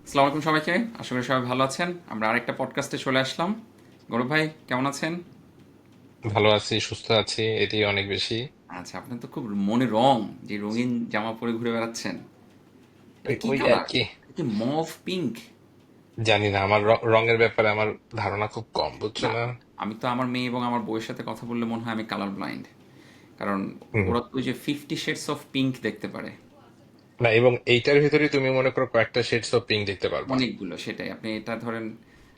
আসসালামু আলাইকুম সবাইকে। আশা করি সবাই ভালো আছেন। আমরা আরেকটা পডকাস্টে চলে আসলাম। গৌরব ভাই কেমন আছেন? ভালো আছি, সুস্থ আছি, এটাই অনেক বেশি। আচ্ছা, আপনার তো খুব মনে রং, যে রঙিন জামা পরে ঘুরে বেড়াচ্ছেন। এটা ওই কি ওই আর কালার? কি। এটা কি মভ পিঙ্ক? জানি না, আমার রঙের ব্যাপারে আমার ধারণা খুব কম, বুঝছো না, না। আমি তো আমার মেয়ে এবং আমার বউয়ের সাথে কথা বললে মনে হয় আমি কালার ব্লাইন্ড। কারণ হুম। ওরা তো ওই যে 50 শেডস অফ পিঙ্ক দেখতে পারে। না, এবং এইটার ভিতরে তুমি মনে করো কয়েকটা শেডস অফ পিঙ্ক দেখতে পারবা। অনেকগুলো, সেটাই। আপনি এটা ধরেন,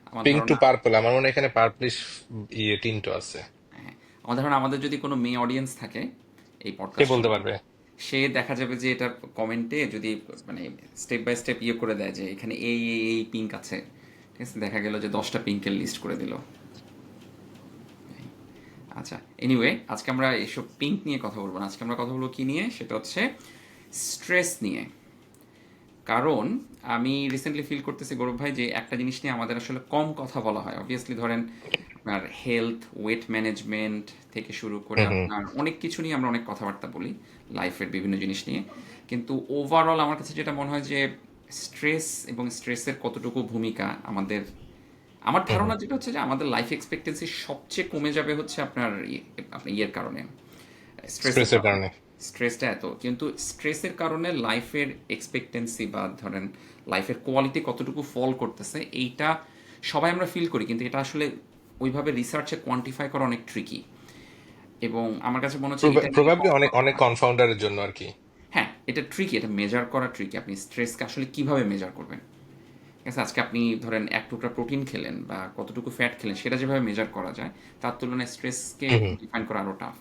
আমার পিঙ্ক টু ধারণা, পার্পল, আমার মনে হয় এখানে পার্পলিশ টিন্টও আছে। হ্যাঁ, আমার ধারণা আমাদের যদি কোনো মেয়ে অডিয়েন্স থাকে এই কে পডকাস্ট বলতে শুনে, পারবে? সে দেখা যাবে যে এটা কমেন্টে যদি মানে স্টেপ বাই স্টেপ ইয়ে করে দেয় যে এখানে এই পিঙ্ক আছে, ঠিক আছে, দেখা গেল যে 10টা পিঙ্কের লিস্ট করে দিল। আচ্ছা, এনিওয়ে, আজকে আমরা এইসব পিঙ্ক নিয়ে কথা বলবো না। আজকে আমরা কথা বলবো কি নিয়ে, সেটা হচ্ছে স্ট্রেস নিয়ে। কারণ আমি রিসেন্টলি ফিল করতেছি গৌরব ভাই, যে একটা জিনিস নিয়ে আমাদের আসলে কম কথা বলা হয়। অবভিয়াসলি ধরেন আপনার হেলথ, ওয়েট ম্যানেজমেন্ট থেকে শুরু করে হুম হুম। আপনার অনেক কিছু নিয়ে আমরা অনেক কথাবার্তা বলি, লাইফের বিভিন্ন জিনিস নিয়ে। কিন্তু ওভারঅল আমার কাছে যেটা মনে হয় যে স্ট্রেস এবং স্ট্রেসের কতটুকু ভূমিকা আমাদের, আমার হুম হুম। ধারণা যেটা হচ্ছে যে আমাদের লাইফ এক্সপেক্টেন্সি সবচেয়ে কমে যাবে হচ্ছে আপনার আপনার ইয়ের কারণে, স্ট্রেসের স্ট্রেসের কারণে। কারণে। স্ট্রেসটা এত, কিন্তু স্ট্রেসের কারণে লাইফের এক্সপেক্টেন্সি বা ধরেন লাইফের কোয়ালিটি কতটুকু ফল করতেছে, এইটা সবাই আমরা ফিল করি, কিন্তু এটা আসলে ওইভাবে রিসার্চে কোয়ান্টিফাই করা অনেক ট্রিকি। এবং আমার কাছে মনে হচ্ছে এটা নিয়ে প্রবাবলি কম অনেক কথা অনেক হয়। কনফাউন্ডারের জন্য আর কি। হ্যাঁ, এটা ট্রিকি, এটা মেজার করা ট্রিকি। আপনি স্ট্রেসকে আসলে কিভাবে মেজার করবেন? ঠিক আছে, আজকে আপনি ধরেন এক টুকরা প্রোটিন খেলেন বা কতটুকু ফ্যাট খেলেন, সেটা যেভাবে মেজার করা যায়, তার তুলনায় স্ট্রেসকে হুম হুম। ডিফাইন করা আরও টাফ।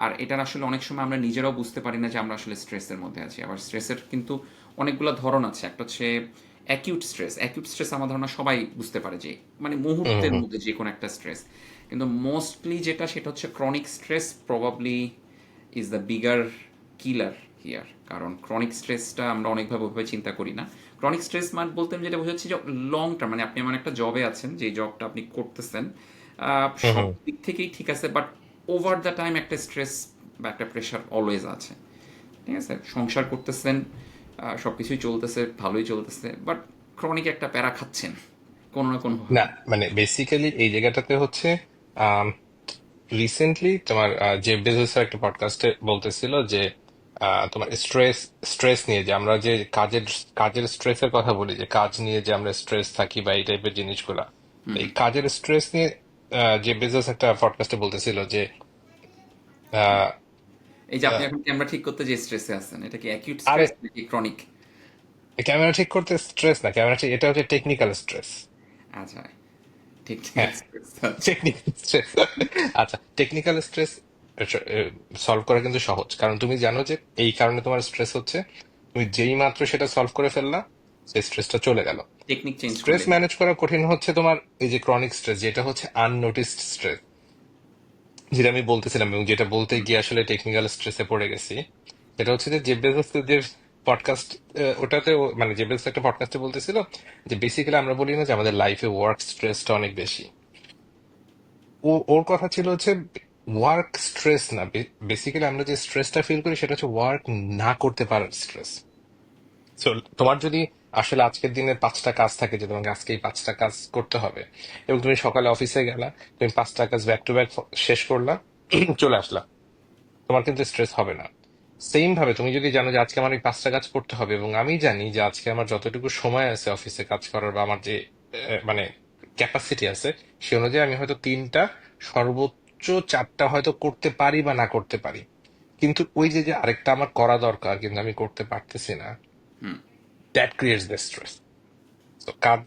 আর এটার আসলে অনেক সময় আমরা নিজেরাও বুঝতে পারি না যে আমরা আসলে স্ট্রেসের মধ্যে আছি। আবার স্ট্রেসের কিন্তু অনেকগুলো ধরন আছে। একটা হচ্ছে অ্যাকিউট স্ট্রেস। অ্যাকিউট স্ট্রেস আমার ধারণা সবাই বুঝতে পারে, যে মানে হুম মুহূর্তের হুম। মধ্যে যে কোনো একটা স্ট্রেস। কিন্তু মোস্টলি যেটা, সেটা হচ্ছে chronic stress probably is the bigger killer here. কারণ ক্রনিক স্ট্রেসটা আমরা অনেকভাবে ওইভাবে চিন্তা করি না। ক্রনিক স্ট্রেস মানে বলতে আমি যেটা বোঝাচ্ছি, যে লং টার্ম, মানে আপনি এমন একটা জবে আছেন যে জবটা আপনি করতেছেন, হুম সব হুম। দিক থেকেই ঠিক আছে, বাট ওভার দ্য টাইম একটা স্ট্রেস বা একটা প্রেশার অলওয়েজ আছে। ঠিক আছে, সংসার করতেছেন, সব কিছুই চলতেছে, ভালোই চলতেছে, বাট ক্রনিক একটা প্যারা খাচ্ছেন কোনো না না, কোনোভাবে। মানে বেসিক্যালি এই জায়গাটাতে হচ্ছে রিসেন্টলি তোমার জেফ বেজোসের একটা পডকাস্টে বলতেছিল যে তোমার স্ট্রেস স্ট্রেস নিয়ে, যে আমরা যে কাজের কাজের স্ট্রেসের কথা বলি, যে কাজ নিয়ে যে আমরা স্ট্রেস থাকি বা এই টাইপের জিনিসগুলা, এই কাজের স্ট্রেস নিয়ে জেফ বেজোস একটা পডকাস্টে বলতেছিল যে আহ, এই যে আপনি আহ, এখন ক্যামেরা ঠিক করতে যে স্ট্রেসে আছেন, এটা কি অ্যাকিউট আরে, স্ট্রেস নাকি ক্রনিক? ক্যামেরা ঠিক করতে স্ট্রেস না, ক্যামেরা ঠিক, এটা হচ্ছে টেকনিক্যাল স্ট্রেস। আচ্ছা, টেকনিক্যাল হ্যাঁ, স্ট্রেস, আচ্ছা। Technical stress. আচ্ছা, টেকনিক্যাল স্ট্রেস সলভ করা কিন্তু সহজ, কারণ তুমি জানো যে এই কারণে তোমার স্ট্রেস হচ্ছে, তুমি যেই মাত্র সেটা সলভ করে ফেললা, সেই স্ট্রেসটা চলে গেল। টেকনিক চেঞ্জ স্ট্রেস করলেই। ম্যানেজ করা কঠিন হচ্ছে তোমার এই যে ক্রনিক স্ট্রেস, যেটা হচ্ছে আননোটিসড স্ট্রেস, যেটা আমি বলতেছিলাম এবং যেটা বলতে গিয়ে আসলে টেকনিক্যাল স্ট্রেসে পড়ে গেছি। সেটা হচ্ছে যে জেফ বেজোসের যে পডকাস্ট, ওটাতে মানে জেফ বেজোস একটা পডকাস্টে বলতেছিল যে বেসিক্যালি আমরা বলি না যে আমাদের লাইফে ওয়ার্ক স্ট্রেসটা অনেক বেশি। ওর কথা ছিল হচ্ছে ওয়ার্ক স্ট্রেস না, বেসিক্যালি আমরা যে স্ট্রেসটা ফিল করি সেটা হচ্ছে ওয়ার্ক না করতে পারার স্ট্রেস। তো তোমার যদি আসলে আজকের দিনে 5টা কাজ থাকে, যে তোমাকে আজকে এই 5টা কাজ করতে হবে, এবং তুমি সকালে অফিসে গেলা, তুমি 5টা কাজ ব্যাক টু ব্যাক শেষ করলা, চলে আসলা, তোমার কিন্তু স্ট্রেস হবে না। সেম ভাবে তুমি যদি জানো যে আজকে আমার এই 5টা কাজ করতে হবে, এবং আমি জানি যে আজকে আমার যতটুকু সময় আছে অফিসে কাজ করার বা আমার যে মানে ক্যাপাসিটি আছে, সে অনুযায়ী আমি হয়তো 3টা, সর্বোচ্চ 4টা হয়তো করতে পারি বা না করতে পারি, কিন্তু ওই যে যে আরেকটা আমার করা দরকার কিন্তু আমি করতে পারতেছি না, দ্যাট ক্রিয়েটস দ্য স্ট্রেস। তো কাজ,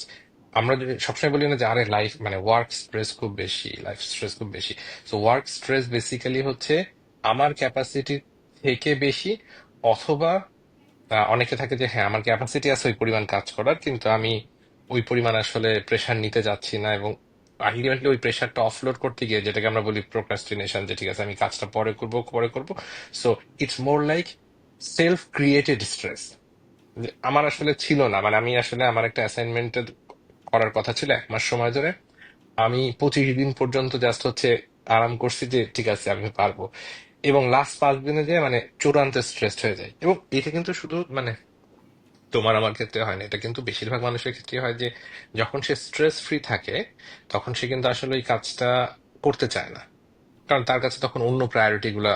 আমরা যদি সবসময় বলি না যে আরে লাইফ মানে ওয়ার্ক স্ট্রেস খুব বেশি, লাইফ স্ট্রেস খুব বেশি। তো ওয়ার্ক স্ট্রেস বেসিক্যালি হচ্ছে আমার ক্যাপাসিটি থেকে বেশি, অথবা অনেকে থাকে যে হ্যাঁ আমার ক্যাপাসিটি আছে ওই পরিমাণ কাজ করার, কিন্তু আমি ওই পরিমাণ আসলে প্রেশার নিতে যাচ্ছি না, এবং আলটিমেটলি ওই প্রেশারটা অফলোড করতে গিয়ে যেটাকে আমরা বলি প্রোক্রাস্টিনেশন, যে ঠিক আছে আমি কাজটা পরে করব পরে করব। So it's more like self created stress. আমার আসলে ছিল না, মানে আমি আসলে আমার একটা অ্যাসাইনমেন্টের করার কথা ছিল 1 মাস সময় ধরে, আমি 25 দিন পর্যন্ত জাস্ট হচ্ছে আরাম করছি যে ঠিক আছে আমি পারবো, এবং লাস্ট 5 দিনে যে মানে চূড়ান্ত স্ট্রেসড হয়ে যায়। এবং এটা কিন্তু শুধু মানে তোমার আমার ক্ষেত্রে হয় না, এটা কিন্তু বেশিরভাগ মানুষের ক্ষেত্রে হয় যে যখন সে স্ট্রেস ফ্রি থাকে তখন সে কিন্তু আসলে ওই কাজটা করতে চায় না, কারণ তার কাছে তখন অন্য প্রায়োরিটি গুলা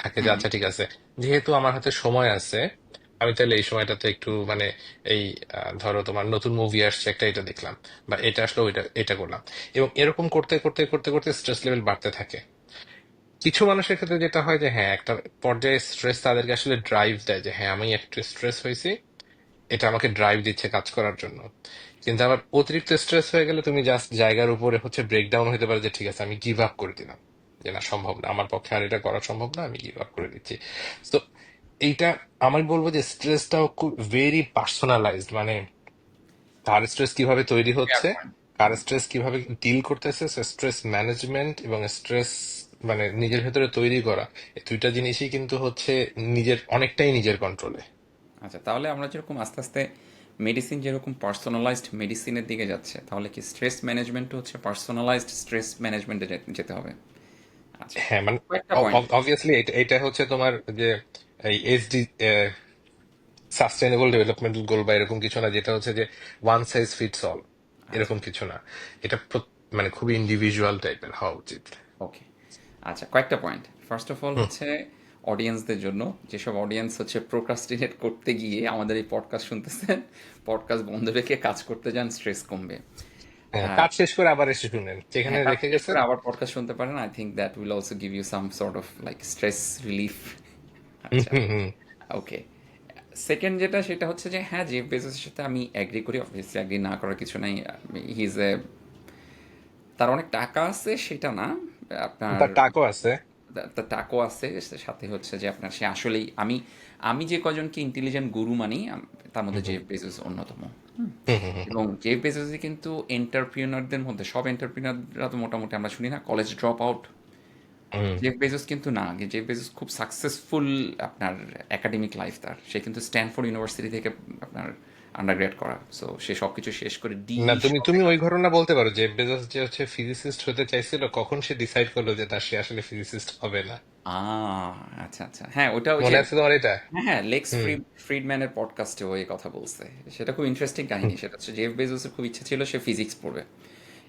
থাকে যে হুম। আচ্ছা ঠিক আছে, যেহেতু আমার হাতে সময় আছে, আমি তাহলে এই সময়টাতে একটু মানে এই ধরো তোমার নতুন মুভি আসছে একটা, এটা দেখলাম, বা এটা আসলে ওইটা এটা করলাম, এবং এরকম করতে করতে করতে করতে স্ট্রেস লেভেল বাড়তে থাকে। কিছু মানুষের ক্ষেত্রে যেটা হয় যে হ্যাঁ একটা পর্যায়ে স্ট্রেস তাদেরকে আসলে ড্রাইভ দেয় যে হ্যাঁ আমি একটু স্ট্রেস হয়েছি, এটা আমাকে ড্রাইভ দিচ্ছে কাজ করার জন্য। কিন্তু আবার অতিরিক্ত স্ট্রেস হয়ে গেলে তুমি জাস্ট জায়গার উপরে হচ্ছে ব্রেকডাউন হতে পারে যে ঠিক আছে আমি গিভ আপ করে দিলাম, যে না সম্ভব না, আমার পক্ষে আর এটা করা সম্ভব না, আমি গিভ আপ করে দিচ্ছি। তো এইটা আমি বলবো যে স্ট্রেসটাও খুব ভেরি পার্সোনালাইজড, মানে কার স্ট্রেস কিভাবে তৈরি Fair হচ্ছে, point. কার হুম। স্ট্রেস কিভাবে ডিল করতেছে, স্ট্রেস ম্যানেজমেন্ট এবং স্ট্রেস মানে নিজের ভেতরে তৈরি করা, এই দুইটা জিনিসই কিন্তু হচ্ছে নিজের অনেকটাই নিজের কন্ট্রোলে। আচ্ছা, তাহলে আমরা যেরকম আস্তে আস্তে মেডিসিন যেরকম পার্সোনালাইজড মেডিসিনের দিকে যাচ্ছে, তাহলে কি স্ট্রেস ম্যানেজমেন্টও হচ্ছে পার্সোনালাইজড স্ট্রেস ম্যানেজমেন্টে যেতে হবে? আচ্ছা, হ্যাঁ মানে কয়েকটা পয়েন্ট। অবভিয়াসলি এটা এটা হচ্ছে তোমার যে এই এসডি সাস্টেইনেবল ডেভেলপমেন্ট গোল বা এরকম কিছু না, যেটা হচ্ছে যে ওয়ান সাইজ ফিটস অল, আচ্ছা, এরকম কিছু না। এটা মানে খুবই ইন্ডিভিজুয়াল টাইপের হওয়া উচিত। ওকে। আচ্ছা, কয়েকটা পয়েন্ট। ফার্স্ট অফ অল হুম। হচ্ছে অডিয়েন্সদের জন্য, যেসব অডিয়েন্স হচ্ছে প্রোক্রাস্টিনেট করতে গিয়ে আমাদের এই পডকাস্ট শুনতেছেন, পডকাস্ট বন্ধ রেখে কাজ করতে যান, স্ট্রেস কমবে। হ্যাঁ, আর কাজ শেষ করে আবার এসে শুনেন যেখানে হ্যাঁ, কাজ রেখে শেষ গেছেন। করে আবার পডকাস্ট শুনতে পারেন। I think that will also give you some sort of like stress relief. Hmm আচ্ছা, হুম হুম ওকে। সেকেন্ড যেটা, সেটা হচ্ছে যে হ্যাঁ, জেফ বেজোসের সাথে আমি অ্যাগ্রি করি, অবভিয়াসলি অ্যাগ্রি না করার কিছু নাই। হি ইজ এ, তার অনেক টাকা আছে সেটা না, আপনার তার টাকও আছে। তার টাকাও আছে, সাথে হচ্ছে যে আপনার সে আসলেই, আমি আমি যে কজনকে ইন্টেলিজেন্ট গুরু মানি, তার মধ্যে হুম হুম জেফ বেজোস অন্যতম। হুম। হুম হুম হুম এবং জেফ বেজোসই কিন্তু এন্টারপ্রিনারদের মধ্যে, সব এন্টারপ্রিনাররা তো মোটামুটি আমরা শুনি না কলেজ ড্রপ আউট, হুম। জেফ বেজোস কিন্তু না। জেফ বেজোস খুব সাকসেসফুল, আপনার একাডেমিক লাইফ তার, সে কিন্তু স্ট্যানফোর্ড ইউনিভার্সিটি থেকে আপনার আন্ডারগ্রেড করা, সো সে সব কিছু শেষ করে না, ডিই তুমি শপে তুমি কাজ ওই করে। ঘটনা বলতে পারো যে বেজোস যে হচ্ছে ফিজিসিস্ট হতে চাইছিল, কখন সে ডিসাইড করলো যে তার সে আসলে ফিজিসিস্ট হবে না? আচ্ছা আচ্ছা, হ্যাঁ ওটা ওই যে, মনে আছে তোমার এটা? হ্যাঁ হ্যাঁ, লেক্স হুম ফ্রিডম্যানের পডকাস্টে ওই কথা বলছে। সেটা খুব ইন্টারেস্টিং কাহিনী। হুম সেটা হচ্ছে জেফ বেজোসের খুব ইচ্ছা ছিল সে ফিজিক্স পড়বে,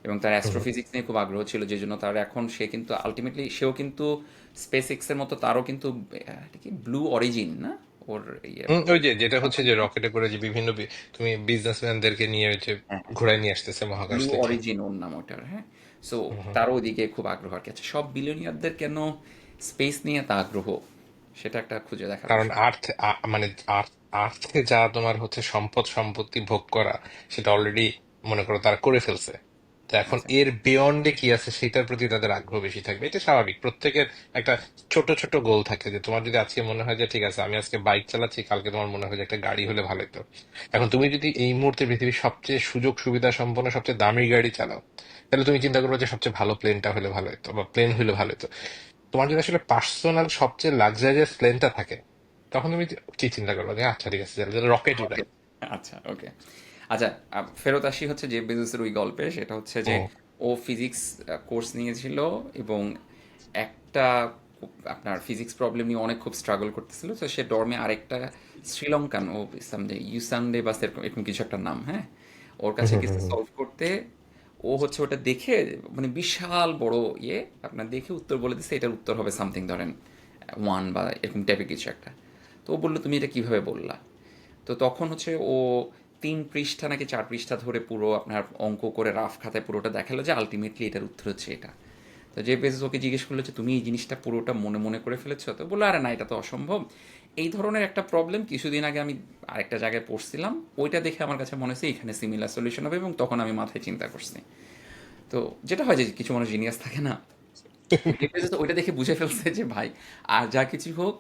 এবং তার হুম অ্যাস্ট্রোফিজিক্স নিয়ে খুব আগ্রহ ছিল, যে জন্য তার এখন সে কিন্তু আলটিমেটলি সেও কিন্তু স্পেস এক্সের মতো তারও কিন্তু এটা কি ব্লু অরিজিন না ওর ইয়ে, ওই যে যেটা হচ্ছে যে রকেটে করে যে বিভিন্ন তুমি বিজনেসম্যানদেরকে নিয়ে ওই যে হ্যাঁ ঘুরায় নিয়ে আসতেছে মহাকাশ ব্লু থেকে। অরিজিন ওর নাম ওটার, হ্যাঁ। সো হুম, হুম। তারও ওদিকে খুব আগ্রহ আর কি। আচ্ছা, সব বিলিয়নিয়ারদের কেন স্পেস নিয়ে তা আগ্রহ, সেটা একটা খুঁজে দেখার কারণ বিষয়। আর্থ মানে আর্থে যা তোমার হচ্ছে সম্পত্তি ভোগ করা, সেটা অলরেডি মনে করো তারা করে ফেলছে। তো এখন আচ্ছা, এর বিয়ন্ডে কি আছে সেটার প্রতি তাদের আগ্রহ বেশি থাকবে, এটা স্বাভাবিক। প্রত্যেকের একটা ছোট ছোট গোল থাকে, যে তোমার যদি আজকে মনে হয় যে ঠিক আছে আমি আজকে বাইক চালাচ্ছি, কালকে তোমার মনে হয় যে একটা গাড়ি হলে ভালো হতো। এখন তুমি যদি এই মুহূর্তে পৃথিবীর সবচেয়ে সুযোগ সুবিধা সম্পন্ন সবচেয়ে দামি গাড়ি চালাও, তাহলে তুমি চিন্তা করবে যে সবচেয়ে ভালো প্লেনটা হলে ভালো হতো বা প্লেন হলে ভালো হতো। তোমার যদি আসলে পার্সোনাল সবচেয়ে লাক্সারিয়াস প্লেনটা থাকে, তখন তুমি কি চিন্তা করবে যে আচ্ছা ঠিক আছে রকেট উড়াই। রকেট। আচ্ছা, ওকে। আচ্ছা, ফেরত আসি হচ্ছে জেফ বেজোসের ওই গল্পে। সেটা হচ্ছে যে হুম ও ফিজিক্স কোর্স নিয়েছিল, এবং একটা আপনার ফিজিক্স প্রবলেম নিয়ে অনেক খুব স্ট্রাগল করতেছিল, তো সে ডর্মে আরেকটা শ্রীলঙ্কান, ও সামডে ইউসানডে বা এরকম এরকম কিছু একটা নাম, হ্যাঁ, ওর হুম কাছে হুম কিছু হুম সলভ করতে, ও হচ্ছে ওটা দেখে, মানে বিশাল বড় ইয়ে, আপনার দেখে উত্তর বলে দিচ্ছে, এটার উত্তর হবে সামথিং ধরেন ওয়ান বা এরকম টাইপের কিছু একটা। তো ও বললো তুমি এটা কিভাবে বললা? তো তখন হচ্ছে ও 3 পৃষ্ঠা নাকি 4 পৃষ্ঠা ধরে পুরো আপনার অঙ্ক করে রাফ খাতায় পুরোটা দেখালো যে আলটিমেটলি এটার উত্তর হচ্ছে এটা। তো যে বেসিস ওকে জিজ্ঞেস করলো যে তুমি এই জিনিসটা পুরোটা মনে মনে করে ফেলেছো? তো বললো আরে না, এটা তো অসম্ভব। এই ধরনের একটা প্রবলেম কিছুদিন আগে আমি আরেকটা জায়গায় পড়ছিলাম, ওইটা দেখে আমার কাছে মনে হচ্ছে এখানে সিমিলার সলিউশন হবে, এবং তখন আমি মাথায় চিন্তা করছি। তো যেটা হয় যে কিছু মানুষ জিনিয়াস থাকে না, জেফ বেজোস ওইটা দেখে বুঝে ফেলছে যে ভাই, আর যা কিছু হোক,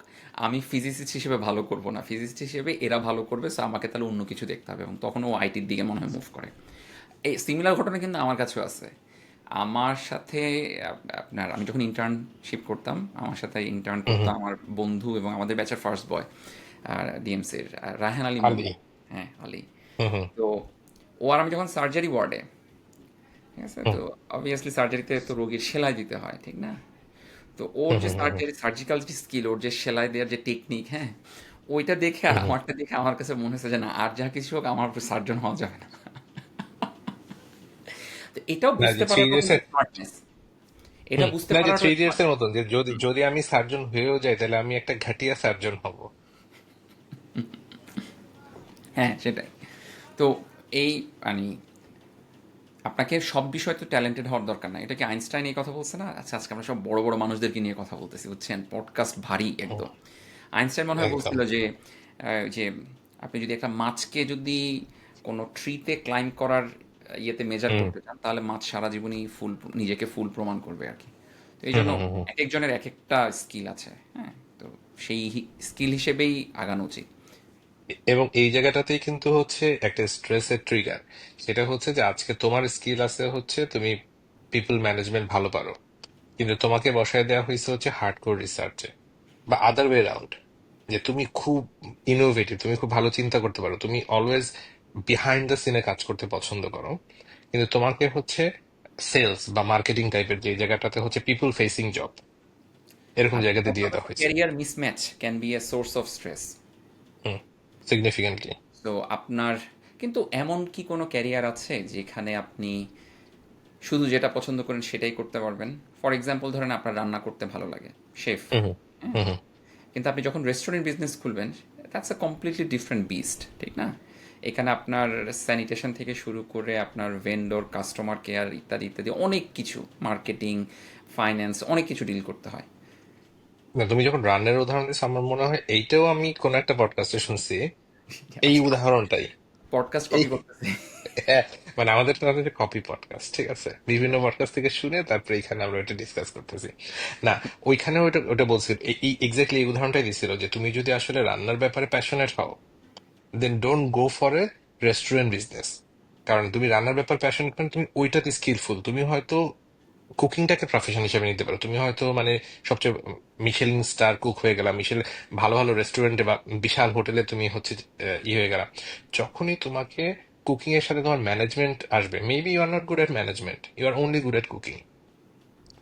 আমি ফিজিসিস্ট হিসেবে ভালো করব না, ফিজিসিস্ট হিসেবে এরা ভালো করবে, সো আমাকে তাহলে অন্য কিছু দেখতে হবে, এবং তখন ও আইটির দিকে মনে হয় মুভ করে। এই সিমিলার ঘটনা কিন্তু আমার কাছেও আছে। আমার সাথে আপনার, আমি যখন ইন্টার্নশিপ করতাম, আমার সাথে ইন্টার্ন হুম করতো হুম। আমার বন্ধু এবং আমাদের ব্যাচের ফার্স্ট বয়, ডিএমসির রায়হান আলী আলি। মন্ডল। হ্যাঁ, আলী। হুম হুম তো ও আর আমি যখন সার্জারি ওয়ার্ডে, ঠিক আছে, হুম তো অবভিয়াসলি সার্জারিতে তো রোগীর সেলাই দিতে হয়, ঠিক না? তো ওর হুম যে হুম হুম সার্জারি সার্জিক্যাল যে স্কিল, ওর যে সেলাই দেওয়ার যে টেকনিক, হ্যাঁ, ওইটা দেখে হুম হুম। আমারটা দেখে আমার কাছে মনে হয়েছে যে না, আর যা কিছু হোক আমার সার্জন হওয়া যাবে না। তো এটাও না বুঝতে যে থ্রি পারাটা ইডিয়টস কিন্তু এর স্মার্টনেস। এটা হুম, বুঝতে না যে থ্রি পারাটা ইডিয়টস স্মার্ট। এর মতন যে যদি যদি আমি সার্জন হয়েও যাই তাহলে আমি একটা ঘাটিয়া সার্জন হব। হ্যাঁ, সেটাই। তো এই মানে আপনাকে সব বিষয় তো ট্যালেন্টেড হওয়ার দরকার না। এটা কি আইনস্টাইন এই কথা বলছে না? আচ্ছা, আজকে আমরা সব বড় বড় মানুষদেরকে নিয়ে কথা বলতেছি, বুঝছেন? পডকাস্ট ভারী হুম, একদম। আইনস্টাইন মনে হয় একদম। বলছিল যে আপনি যদি একটা মাছকে যদি কোনো ট্রিতে ক্লাইম্ব করার ইয়েতে মেজার হুম করতে চান, তাহলে মাছ সারা জীবনই নিজেকে ফুল প্রমাণ করবে আর কি। তো এই হুম জন্য হুম হুম হুম। এক একজনের এক একটা স্কিল আছে, হ্যাঁ? তো সেই স্কিল হিসেবেই আগানো উচিত। এবং এই জায়গাটাতেই কিন্তু হচ্ছে একটা স্ট্রেসের ট্রিগার। সেটা হচ্ছে যে আজকে তোমার স্কিল আছে হচ্ছে তুমি পিপল ম্যানেজমেন্ট ভালো পারো, কিন্তু তোমাকে বসায় দেওয়া হয়েছে হচ্ছে হার্ডকোর রিসার্চে, বা আদার ওয়ে রাউন্ড, যে তুমি খুব ইনোভেটিভ, তুমি খুব ভালো চিন্তা করতে পারো, তুমি অলওয়েজ বিহাইন্ড দ্য সিনে কাজ করতে পছন্দ করো, কিন্তু তোমাকে হচ্ছে সেলস বা মার্কেটিং টাইপের যে জায়গাটাতে হচ্ছে পিপল ফেসিং জব, এরকম আর জায়গাতে দিয়ে দেওয়া হয়েছে। Career mismatch can B a source of stress. Hmm, significantly. তো আপনার কিন্তু এমন কি কোনো ক্যারিয়ার আছে যেখানে আপনি শুধু যেটা পছন্দ করেন সেটাই করতে পারবেন? ফর এক্সাম্পল ধরেন আপনার রান্না করতে ভালো লাগে, শেফ, হুম হ্যাঁ? হুম হুম কিন্তু আপনি যখন রেস্টুরেন্ট বিজনেস খুলবেন, that's a completely different beast, ঠিক না? এখানে আপনার স্যানিটেশন থেকে শুরু করে আপনার ভেন্ডর, কাস্টমার কেয়ার ইত্যাদি ইত্যাদি অনেক কিছু, মার্কেটিং, ফাইন্যান্স, অনেক কিছু ডিল করতে হয়। না, তুমি যখন রান্নার উদাহরণ দিচ্ছ আমার মনে হয় এইটাও আমি কোন একটা পডকাস্টে শুনছি, এই আজকে উদাহরণটাই। পডকাস্ট এই কপি করতেছি। হ্যাঁ, মানে আমাদের তো হচ্ছে কপি পডকাস্ট, ঠিক আছে, বিভিন্ন পডকাস্ট থেকে শুনে তারপরে এখানে আমরা এটা ডিসকাস করতেছি। না, ওইখানে ওটা ওটা বলছিল, এই এক্স্যাক্টলি এই উদাহরণটাই দিছিল যে তুমি যদি আসলে রান্নার ব্যাপারে প্যাশনেট হও, then don't go for a restaurant business. কারণ তুমি রান্নার ব্যাপার প্যাশনেট মানে তুমি ওইটাতে স্কিলফুল, তুমি হয়তো কুকিংটাকে প্রফেশন হিসেবে নিতে পারো, তুমি হয়তো মানে সবচেয়ে মিশেলিন স্টার কুক হয়ে গেলা, ভালো ভালো রেস্টুরেন্টে বা বিশাল হোটেলে তুমি হচ্ছে হয়ে গেলা। যখনই তোমাকে কুকিং এর সাথে তোমার ম্যানেজমেন্ট আসবে, maybe you are not good at management, you are only good at cooking,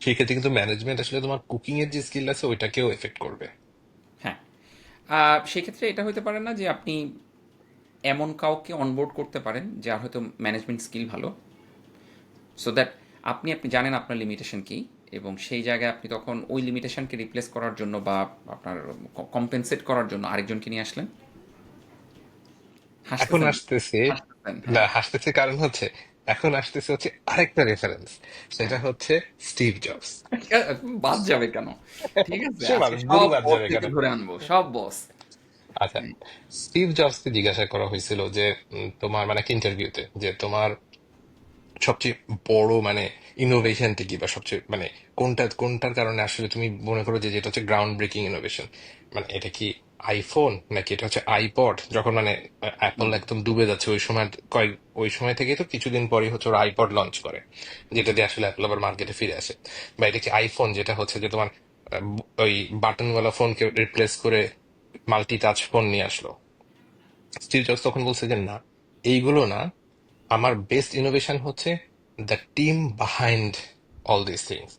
সেই ক্ষেত্রে কিন্তু ম্যানেজমেন্ট আসলে তোমার কুকিং এর যে স্কিল আছে ওইটাকেও এফেক্ট করবে। হ্যাঁ, সেক্ষেত্রে এটা হতে পারে না যে আপনি এমন কাউকে অনবোর্ড করতে পারেন যার হয়তো ম্যানেজমেন্ট স্কিল ভালো, সো দ্যাট আপনি আপনি জানেন আপনার লিমিটেশন কী, এবং সেই জায়গায় আপনি তখন ওই লিমিটেশনকে রিপ্লেস করার জন্য বা আপনার কম্পেনসেট করার জন্য আরেকজনকে নিয়ে আসলেন। এখন হাসতেছেন, আসতেছে, হাসতেছেন, না হ্যাঁ। হাসতেছে কারণ হচ্ছে এখন আসতেছে হচ্ছে আরেকটা রেফারেন্স, সেটা হ্যাঁ, হচ্ছে স্টিভ জবস। বাদ যাবে কেন? ঠিক আছে, সে আজকে মানুষ গুরু সব বাদ বস যাবে থেকে কেন? ধরে আনবো, সব বস। আচ্ছা, স্টিভ জবসকে জিজ্ঞাসা করা হয়েছিল যে তোমার মানে একটা ইন্টারভিউতে যে তোমার সবচেয়ে বড় মানে ইনোভেশনটা কি, বা সবচেয়ে মানে কোনটার কারণে আসলে তুমি মনে করো যে যেটা হচ্ছে গ্রাউন্ড ব্রেকিং ইনোভেশন, মানে এটা কি আইফোন নাকি এটা হচ্ছে আইপড, যখন মানে অ্যাপল হুম। একদম ডুবে যাচ্ছে ওই সময়, ওই সময় থেকে তো কিছুদিন পরে হচ্ছে ওরা আইপড লঞ্চ করে, যেটা জি। দিয়ে আসলে অ্যাপল আবার মার্কেটে ফিরে আসে। বা এটা কি আইফোন, যেটা হচ্ছে যে তোমার ওই বাটনওয়ালা ফোনকে রিপ্লেস করে মাল্টি টাচ ফোন নিয়ে আসলো। স্টিভ জবস তখন বলছে যে না, এইগুলো না, আমার বেস্ট ইনোভেশন হচ্ছে the team behind all this things.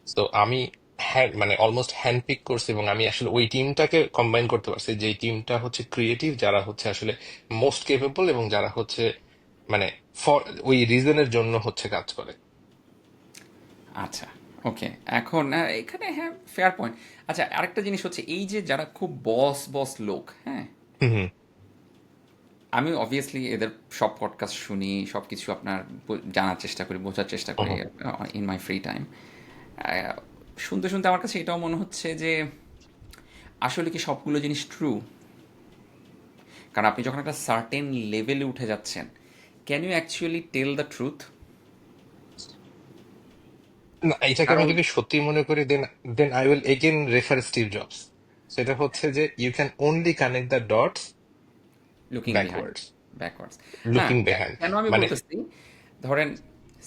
তো আমি মানে অলমোস্ট হ্যান্ড পিক করছি, এবং আমি আসলে ওই টিমটাকে কম্বাইন করতে পারছি, যে টিমটা হচ্ছে ক্রিয়েটিভ, যারা হচ্ছে আসলে মোস্ট কেপেবল, এবং যারা হচ্ছে মানে ফর ওই রিজনের জন্য হচ্ছে কাজ করে। আচ্ছা, ওকে। এখন এখানে হ্যাঁ, ফেয়ার পয়েন্ট। আচ্ছা, আরেকটা জিনিস হচ্ছে এই যে যারা খুব বস বস লোক, হ্যাঁ? হুম হুম আমি অবভিয়াসলি এদের সব পডকাস্ট শুনি, সব কিছু আপনার জানার চেষ্টা করি, বোঝার চেষ্টা করি হুম। In my free time. শুনতে শুনতে আমার কাছে এটাও মনে হচ্ছে যে আসলে কি সবগুলো জিনিস ট্রু? কারণ আপনি যখন একটা সার্টেন লেভেলে উঠে যাচ্ছেন, can you actually tell the truth? না, এটাকে আমি কারণ যদি সত্যি মনে করি, then then I will again refer Steve Jobs. সেটা হচ্ছে যে you can only connect the dots looking behind, backwards, backwards. না, লুকিং বিহাইন্ড। কেন আমি মানে বলতেছি, ধরেন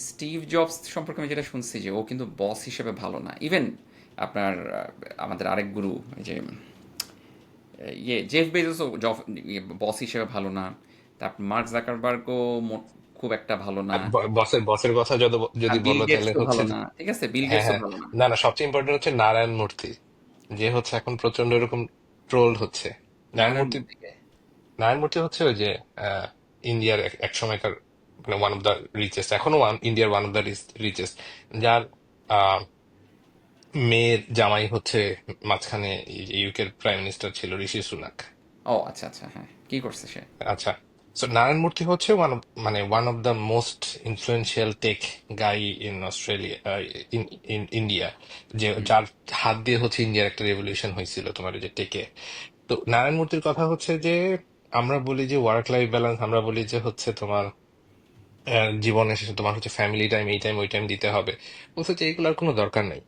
স্টিভ জবস সম্পর্কে আমি যেটা শুনছি যে ও কিন্তু বস হিসেবে ভালো না। ইভেন আপনার আমাদের আরেক গুরু, এই যে জেফ বেজোসও বস হিসেবে ভালো না। তারপর মার্ক জাকারবার্গও খুব একটা ভালো না। বসের বসের কথা যদি আর যদি বিল বলো তাহলে গেটসও হচ্ছে ভালো না, ঠিক আছে, বিল হ্যাঁ গেটসও হ্যাঁ, ভালো না। না না, সবচেয়ে ইম্পর্টেন্ট হচ্ছে নারায়ণ মূর্তি, যে হচ্ছে এখন প্রচন্ড এরকম ট্রোলড হচ্ছে। নারায়ণ নারায়ণমূর্তি দিকে। নারায়ণমূর্তি হচ্ছে ওই যে আহ, ইন্ডিয়ার এক সময়কার মানে ওয়ান অফ দ্য রিচেস্ট, এখনো ইন্ডিয়ার ওয়ান অফ দ্য রিচেস্ট, যার আহ, মেয়ের জামাই হচ্ছে মাঝখানে ইউকের প্রাইম মিনিস্টার ছিল ঋষি সুনাক। ও আচ্ছা আচ্ছা, হ্যাঁ, কি করছে সে? আচ্ছা, সো নারায়ণ মূর্তি হচ্ছে মানে one of the most influential tech guy in Australia, in in India, যে হুম। যার হাত দিয়ে হচ্ছে ইন্ডিয়ার একটা রেভলিউশন হয়েছিল তোমার ওই যে টেকে। তো নারায়ণ মূর্তির কথা হচ্ছে যে আমরা বলি যে ওয়ার্ক লাইফ ব্যালেন্স, আমরা বলি যে হচ্ছে তোমার জীবনের শেষে তোমার হচ্ছে ফ্যামিলি টাইম, এই টাইম ওই টাইম দিতে হবে। বলছে যে এইগুলোর কোনো দরকার নেই।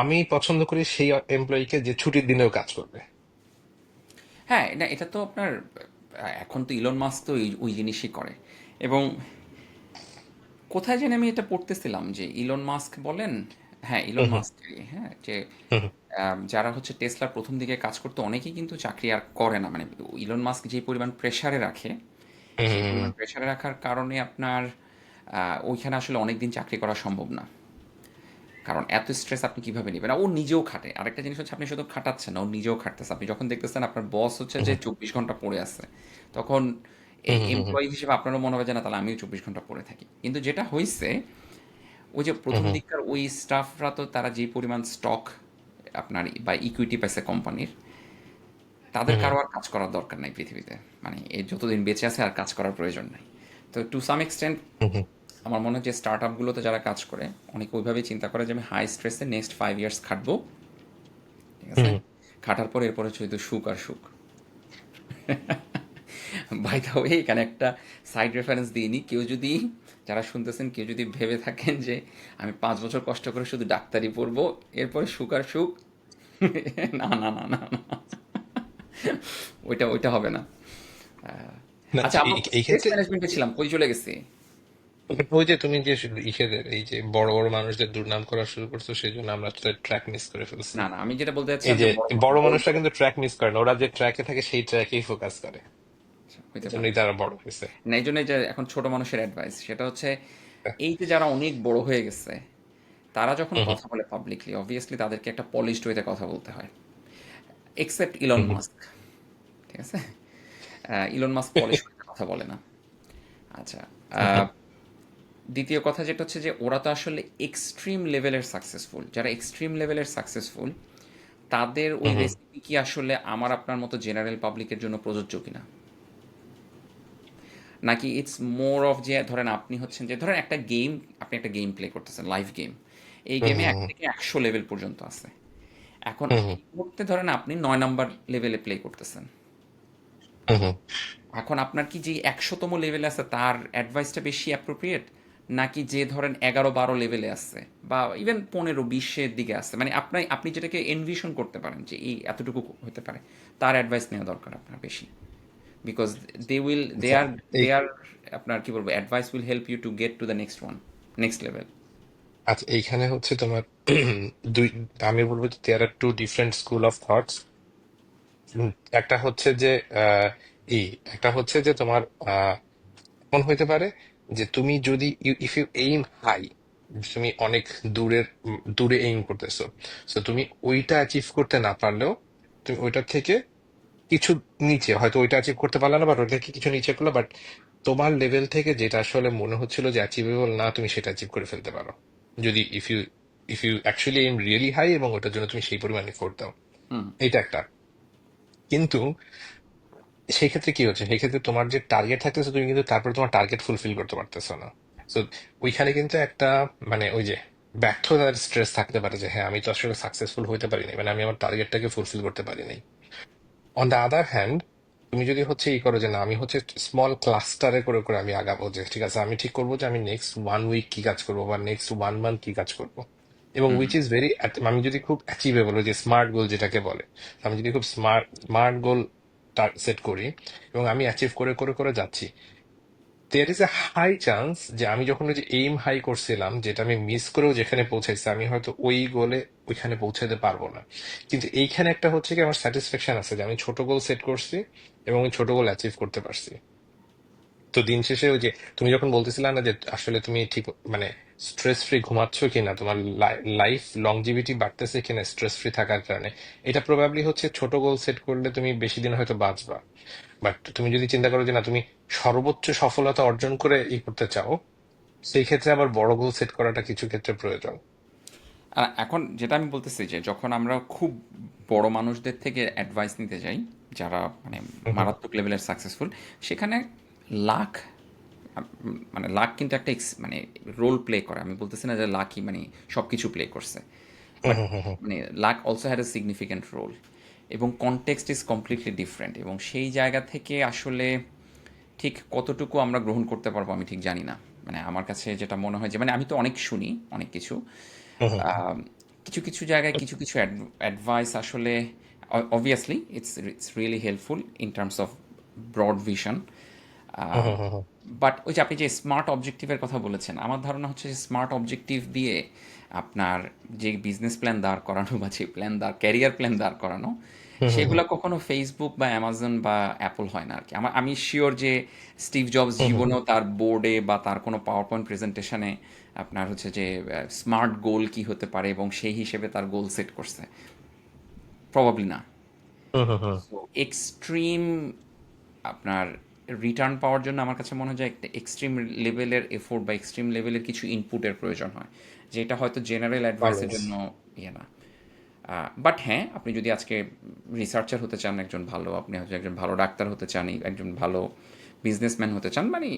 আমি পছন্দ করি সেই এমপ্লয়িকে যে ছুটির দিনেও কাজ করবে। হ্যাঁ, না এটা তো আপনার এখন তো ইলন মাস্ক তো ওই জিনিসই করে। এবং কোথায় যেন আমি এটা পড়তেছিলাম যে ইলন মাস্ক বলেন, হ্যাঁ ইলন হুম হুম মাস্কই, হ্যাঁ, যে হুম যারা হচ্ছে টেসলার প্রথম দিকে কাজ করতো অনেকেই কিন্তু চাকরি আর করে না, মানে ইলন মাস্ক যে পরিমাণ প্রেসারে রাখে, হুম সেই হুম হুম পরিমাণ প্রেসারে রাখার কারণে আপনার ওইখানে আসলে অনেক দিন চাকরি করা সম্ভব না। কারণ এত স্ট্রেস আপনি কিভাবে নেবেন? ও নিজেও খাটে। আরেকটা জিনিস হচ্ছে আপনি শুধু খাটাচ্ছেন না, ও নিজেও খাটতেছে। আপনি যখন দেখতেছেন আপনার বস হচ্ছে যে হুম ২৪ ঘন্টা পড়ে আছে, তখন হুম হুম হুম এমপ্লয়ি হিসেবে আপনারও মনে হবে যে না তাহলে আমিও ২৪ ঘন্টা পড়ে থাকি। কিন্তু যেটা হইছে, ওই যে হুম প্রথম হুম দিককার ওই স্টাফরা তো তারা যে পরিমাণ স্টক আপনার বা ইকুইটি পাইছে কোম্পানির, তাদের হুম কারো আর কাজ করার দরকার নাই পৃথিবীতে। মানে এ যতদিন বেঁচে আছে আর কাজ করার প্রয়োজন নাই। তো টু সাম এক্সটেন্ট হুম হুম আমার মনে হয় যে স্টার্ট আপগুলোতে যারা কাজ করে অনেকে ওইভাবেই চিন্তা করে যে আমি হাই স্ট্রেসে নেক্সট 5 ইয়ার্স খাটবো, ঠিক আছে? হুম খাটার পর এরপর হচ্ছে হয়তো সুখ আর সুখ। বাই দ্য ওয়ে এখানে একটা সাইড রেফারেন্স দিইনি, কেউ যদি, যারা শুনতেছেন কেউ যদি ভেবে থাকেন যে আমি 5 বছর কষ্ট করে শুধু ডাক্তারি পড়বো এরপরে সুখ আর সুখ, না না না না না, ওইটা ওইটা হবে না। আহ, না, আচ্ছা, আমরা এই স্ট্রেস ক্ষেত্রে ম্যানেজমেন্টে ছিলাম, কই চলে গেছি? ওই যে তুমি যে ইসেদের এই যে বড় বড় মানুষদের দুর্নাম করা শুরু করছো, সেই জন্য আমরা ট্র্যাক মিস করে ফেলছি। না না, আমি যেটা বলতে এই চাচ্ছিলাম যে যে বড় বড় বড় মানুষরা কিন্তু ট্র্যাক মিস করে না, ওরা যে ট্র্যাকে থাকে সেই ট্র্যাকেই ফোকাস করে। হইতে এই পারে। জন্যই তারা বড় হয়েছে। না এই জন্যই যে এখন ছোট মানুষের অ্যাডভাইস সেটা হচ্ছে, এই যে যারা অনেক বড় হয়ে গেছে তারা যখন হুম হুম কথা বলে পাবলিকলি অবভিয়াসলি তাদেরকে একটা পলিশড ওয়েতে কথা বলতে হয়, এক্সেপ্ট ইলন হুম হুম মাস্ক, ঠিক আছে? ইলন মাস্ক পলিশ করে কথা বলে না। আচ্ছা, হুম আহ, হুম দ্বিতীয় কথা যেটা হচ্ছে যে ওরা তো আসলে এক্সট্রিম লেভেলের সাকসেসফুল, যারা এক্সট্রিম লেভেলের সাকসেসফুল তাদের ওই হুম হুম রেসিপি কি আসলে আমার আপনার মতো জেনারেল পাবলিকের জন্য প্রযোজ্য কিনা, নাকি ইটস মোর অফ যে ধরেন আপনি হচ্ছেন যে ধরেন একটা গেম, আপনি একটা গেম প্লে করতেছেন লাইভ গেম, এই হুম গেমে হুম ১ থেকে ১০০ লেভেল পর্যন্ত আছে। এখন হুম এই মুহূর্তে ধরেন আপনি ৯ নাম্বার লেভেলে প্লে করতেছেন। হুম হুম এখন আপনার কি যে ১০০তম লেভেলে আছে তার অ্যাডভাইসটা বেশি অ্যাপ্রোপ্রিয়েট, নাকি যে ধরেন ১১-১২ লেভেলে আছে বা ইভেন ১৫-২০-এর দিকে আছে, মানে আপনি যেটাকে এনভিশন করতে পারেন যে এই এতটুকু হতে পারে, তার অ্যাডভাইস নেওয়া দরকার আপনার বেশি। বিকজ দে আচ্ছা আর এই দে আর আপনার কি বলবো advice will help you to get to the next one, next level. আচ্ছা, এইখানে হচ্ছে তোমার দুই, আমি বলবো যে there are two different school of thoughts. একটা হচ্ছে যে আহ, ই একটা হচ্ছে যে তোমার এমন হইতে পারে যে তুমি যদি ইফ ইউ এইম হাই, তুমি অনেক দূরে এইম করতেছো, তো তুমি ওইটা অ্যাচিভ করতে না পারলেও তুমি ওইটার থেকে কিছু নিচে, হয়তো ওইটা অ্যাচিভ করতে পারলে না, বাট ওইটা থেকে কিছু নিচে করলো, বাট তোমার লেভেল থেকে যেটা আসলে মনে হচ্ছিল যে অ্যাচিভেবল না, তুমি সেটা অ্যাচিভ করে ফেলতে পারো, যদি if you actually aim really high এবং ওটার জন্য তুমি সেই পরিমাণে এফোর্ট দাও। হুম। এটা একটা। কিন্তু সেই ক্ষেত্রে কি হচ্ছে, সেই ক্ষেত্রে তোমার যে টার্গেট থাকতেছে তুমি কিন্তু তারপরে তোমার টার্গেট ফুলফিল করতে পারতেছো না। তো ওইখানে কিন্তু একটা মানে ওই যে ব্যর্থতার স্ট্রেস থাকতে পারে যে হ্যাঁ আমি তো আসলে সাকসেসফুল হতে পারিনি, মানে আমি আমার টার্গেটটাকে ফুলফিল করতে পারিনি। অন দ্য আদার হ্যান্ড, তুমি যদি হচ্ছে ই করো যে না আমি হচ্ছে স্মল ক্লাস্টারে করে করে আমি আগাবো, যে ঠিক আছে আমি ঠিক করবো যে আমি নেক্সট 1 উইক কি কাজ করবো বা নেক্সট 1 মান্থ কি কাজ করবো, এবং হুম। উইচ ইজ ভেরি, আমি যদি খুব অ্যাচিভেবল, যে স্মার্ট গোল যেটাকে বলে, আমি যদি খুব স্মার্ট স্মার্ট গোল সেট করি এবং আমি অ্যাচিভ করে করে করে যাচ্ছি, there is a high chance যে আমি যখন ওই যে এইম হাই করছিলাম, যেটা আমি মিস করেও যেখানে পৌঁছাইছি, আমি হয়তো ওই গোলে ওইখানে পৌঁছাতে পারবো না। কিন্তু এইখানে একটা হচ্ছে কি আমার স্যাটিসফ্যাকশন আছে যে আমি ছোট গোল সেট করছি এবং ওই ছোট গোল অ্যাচিভ করতে পারছি। তো দিন শেষে ওই যে তুমি যখন বলতেছিলে না যে আসলে তুমি ঠিক মানে স্ট্রেস ফ্রি ঘুমাচ্ছ কিনা, তোমার লাইফ লংজিভিটি বাড়তেছে কিনা স্ট্রেস ফ্রি থাকার কারণে, এটা প্রবাবলি হচ্ছে ছোট গোল সেট করলে তুমি বেশি দিন হয়তো বাঁচবা। বাট তুমি যদি চিন্তা করো যে না তুমি সর্বোচ্চ সফলতা অর্জন করে করতে চাও, সেই ক্ষেত্রে আবার বড় গোল সেট করাটা কিছু ক্ষেত্রে প্রয়োজন। আর এখন যেটা আমি বলতেছি যে যখন আমরা খুব বড় মানুষদের থেকে অ্যাডভাইস নিতে যাই, যারা মানে হুম হুম মারাত্মক লেভেলের সাকসেসফুল, সেখানে লাক মানে লাক কিন্তু একটা মানে রোল প্লে করে। আমি বলতেছি না যে লাকই মানে সব কিছু প্লে করছে, হুম বাট হুম হুম হুম। মানে luck also had a significant role, এবং কনটেক্সট ইজ কমপ্লিটলি ডিফারেন্ট, এবং সেই জায়গা থেকে আসলে ঠিক কতটুকু আমরা গ্রহণ করতে পারবো আমি ঠিক জানি না। মানে আমার কাছে যেটা মনে হয় যে মানে আমি তো অনেক শুনি অনেক কিছু, হুম হুম আম, কিছু কিছু জায়গায় কিছু কিছু অ্যাডভাইস আসলে obviously it's really helpful in terms of broad vision, hmm hmm hmm hmm. But ওই যে আপনি যে স্মার্ট অবজেক্টিভের কথা বলেছেন, আমার ধারণা হচ্ছে যে স্মার্ট অবজেক্টিভ দিয়ে আপনার যে বিজনেস প্ল্যান দাঁড় করানো বা যে প্ল্যান ক্যারিয়ার প্ল্যান দাঁড় করানো, হুম হুম হুম সেগুলো কখনো ফেসবুক বা অ্যামাজন বা অ্যাপল হয় না আর কি। আমি শিওর যে স্টিভ জবস হুম হুম। জীবনেও তার বোর্ডে বা তার কোনো পাওয়ার পয়েন্ট প্রেজেন্টেশনে আপনার হচ্ছে যে স্মার্ট গোল কি হতে পারে এবং সেই হিসেবে তার গোল সেট করছে, প্রবাবলি না। হুম হুম হুম। সো এক্সট্রিম আপনার রিটার্ন পাওয়ার জন্য আমার কাছে মনে হয় যে একটা এক্সট্রিম লেভেলের এফোর্ট বা এক্সট্রিম লেভেলের কিছু ইনপুটের প্রয়োজন হয়, যেটা হয়তো জেনারেল অ্যাডভাইসের ব্যালেন্স। জন্য ইয়ে না। বাট হ্যাঁ, আপনি যদি আজকে রিসার্চার হতে চান একজন ভালো, আপনি হয়তো একজন ভালো ডাক্তার হতে চান, একজন ভালো বিজনেসম্যান হতে চান, মানে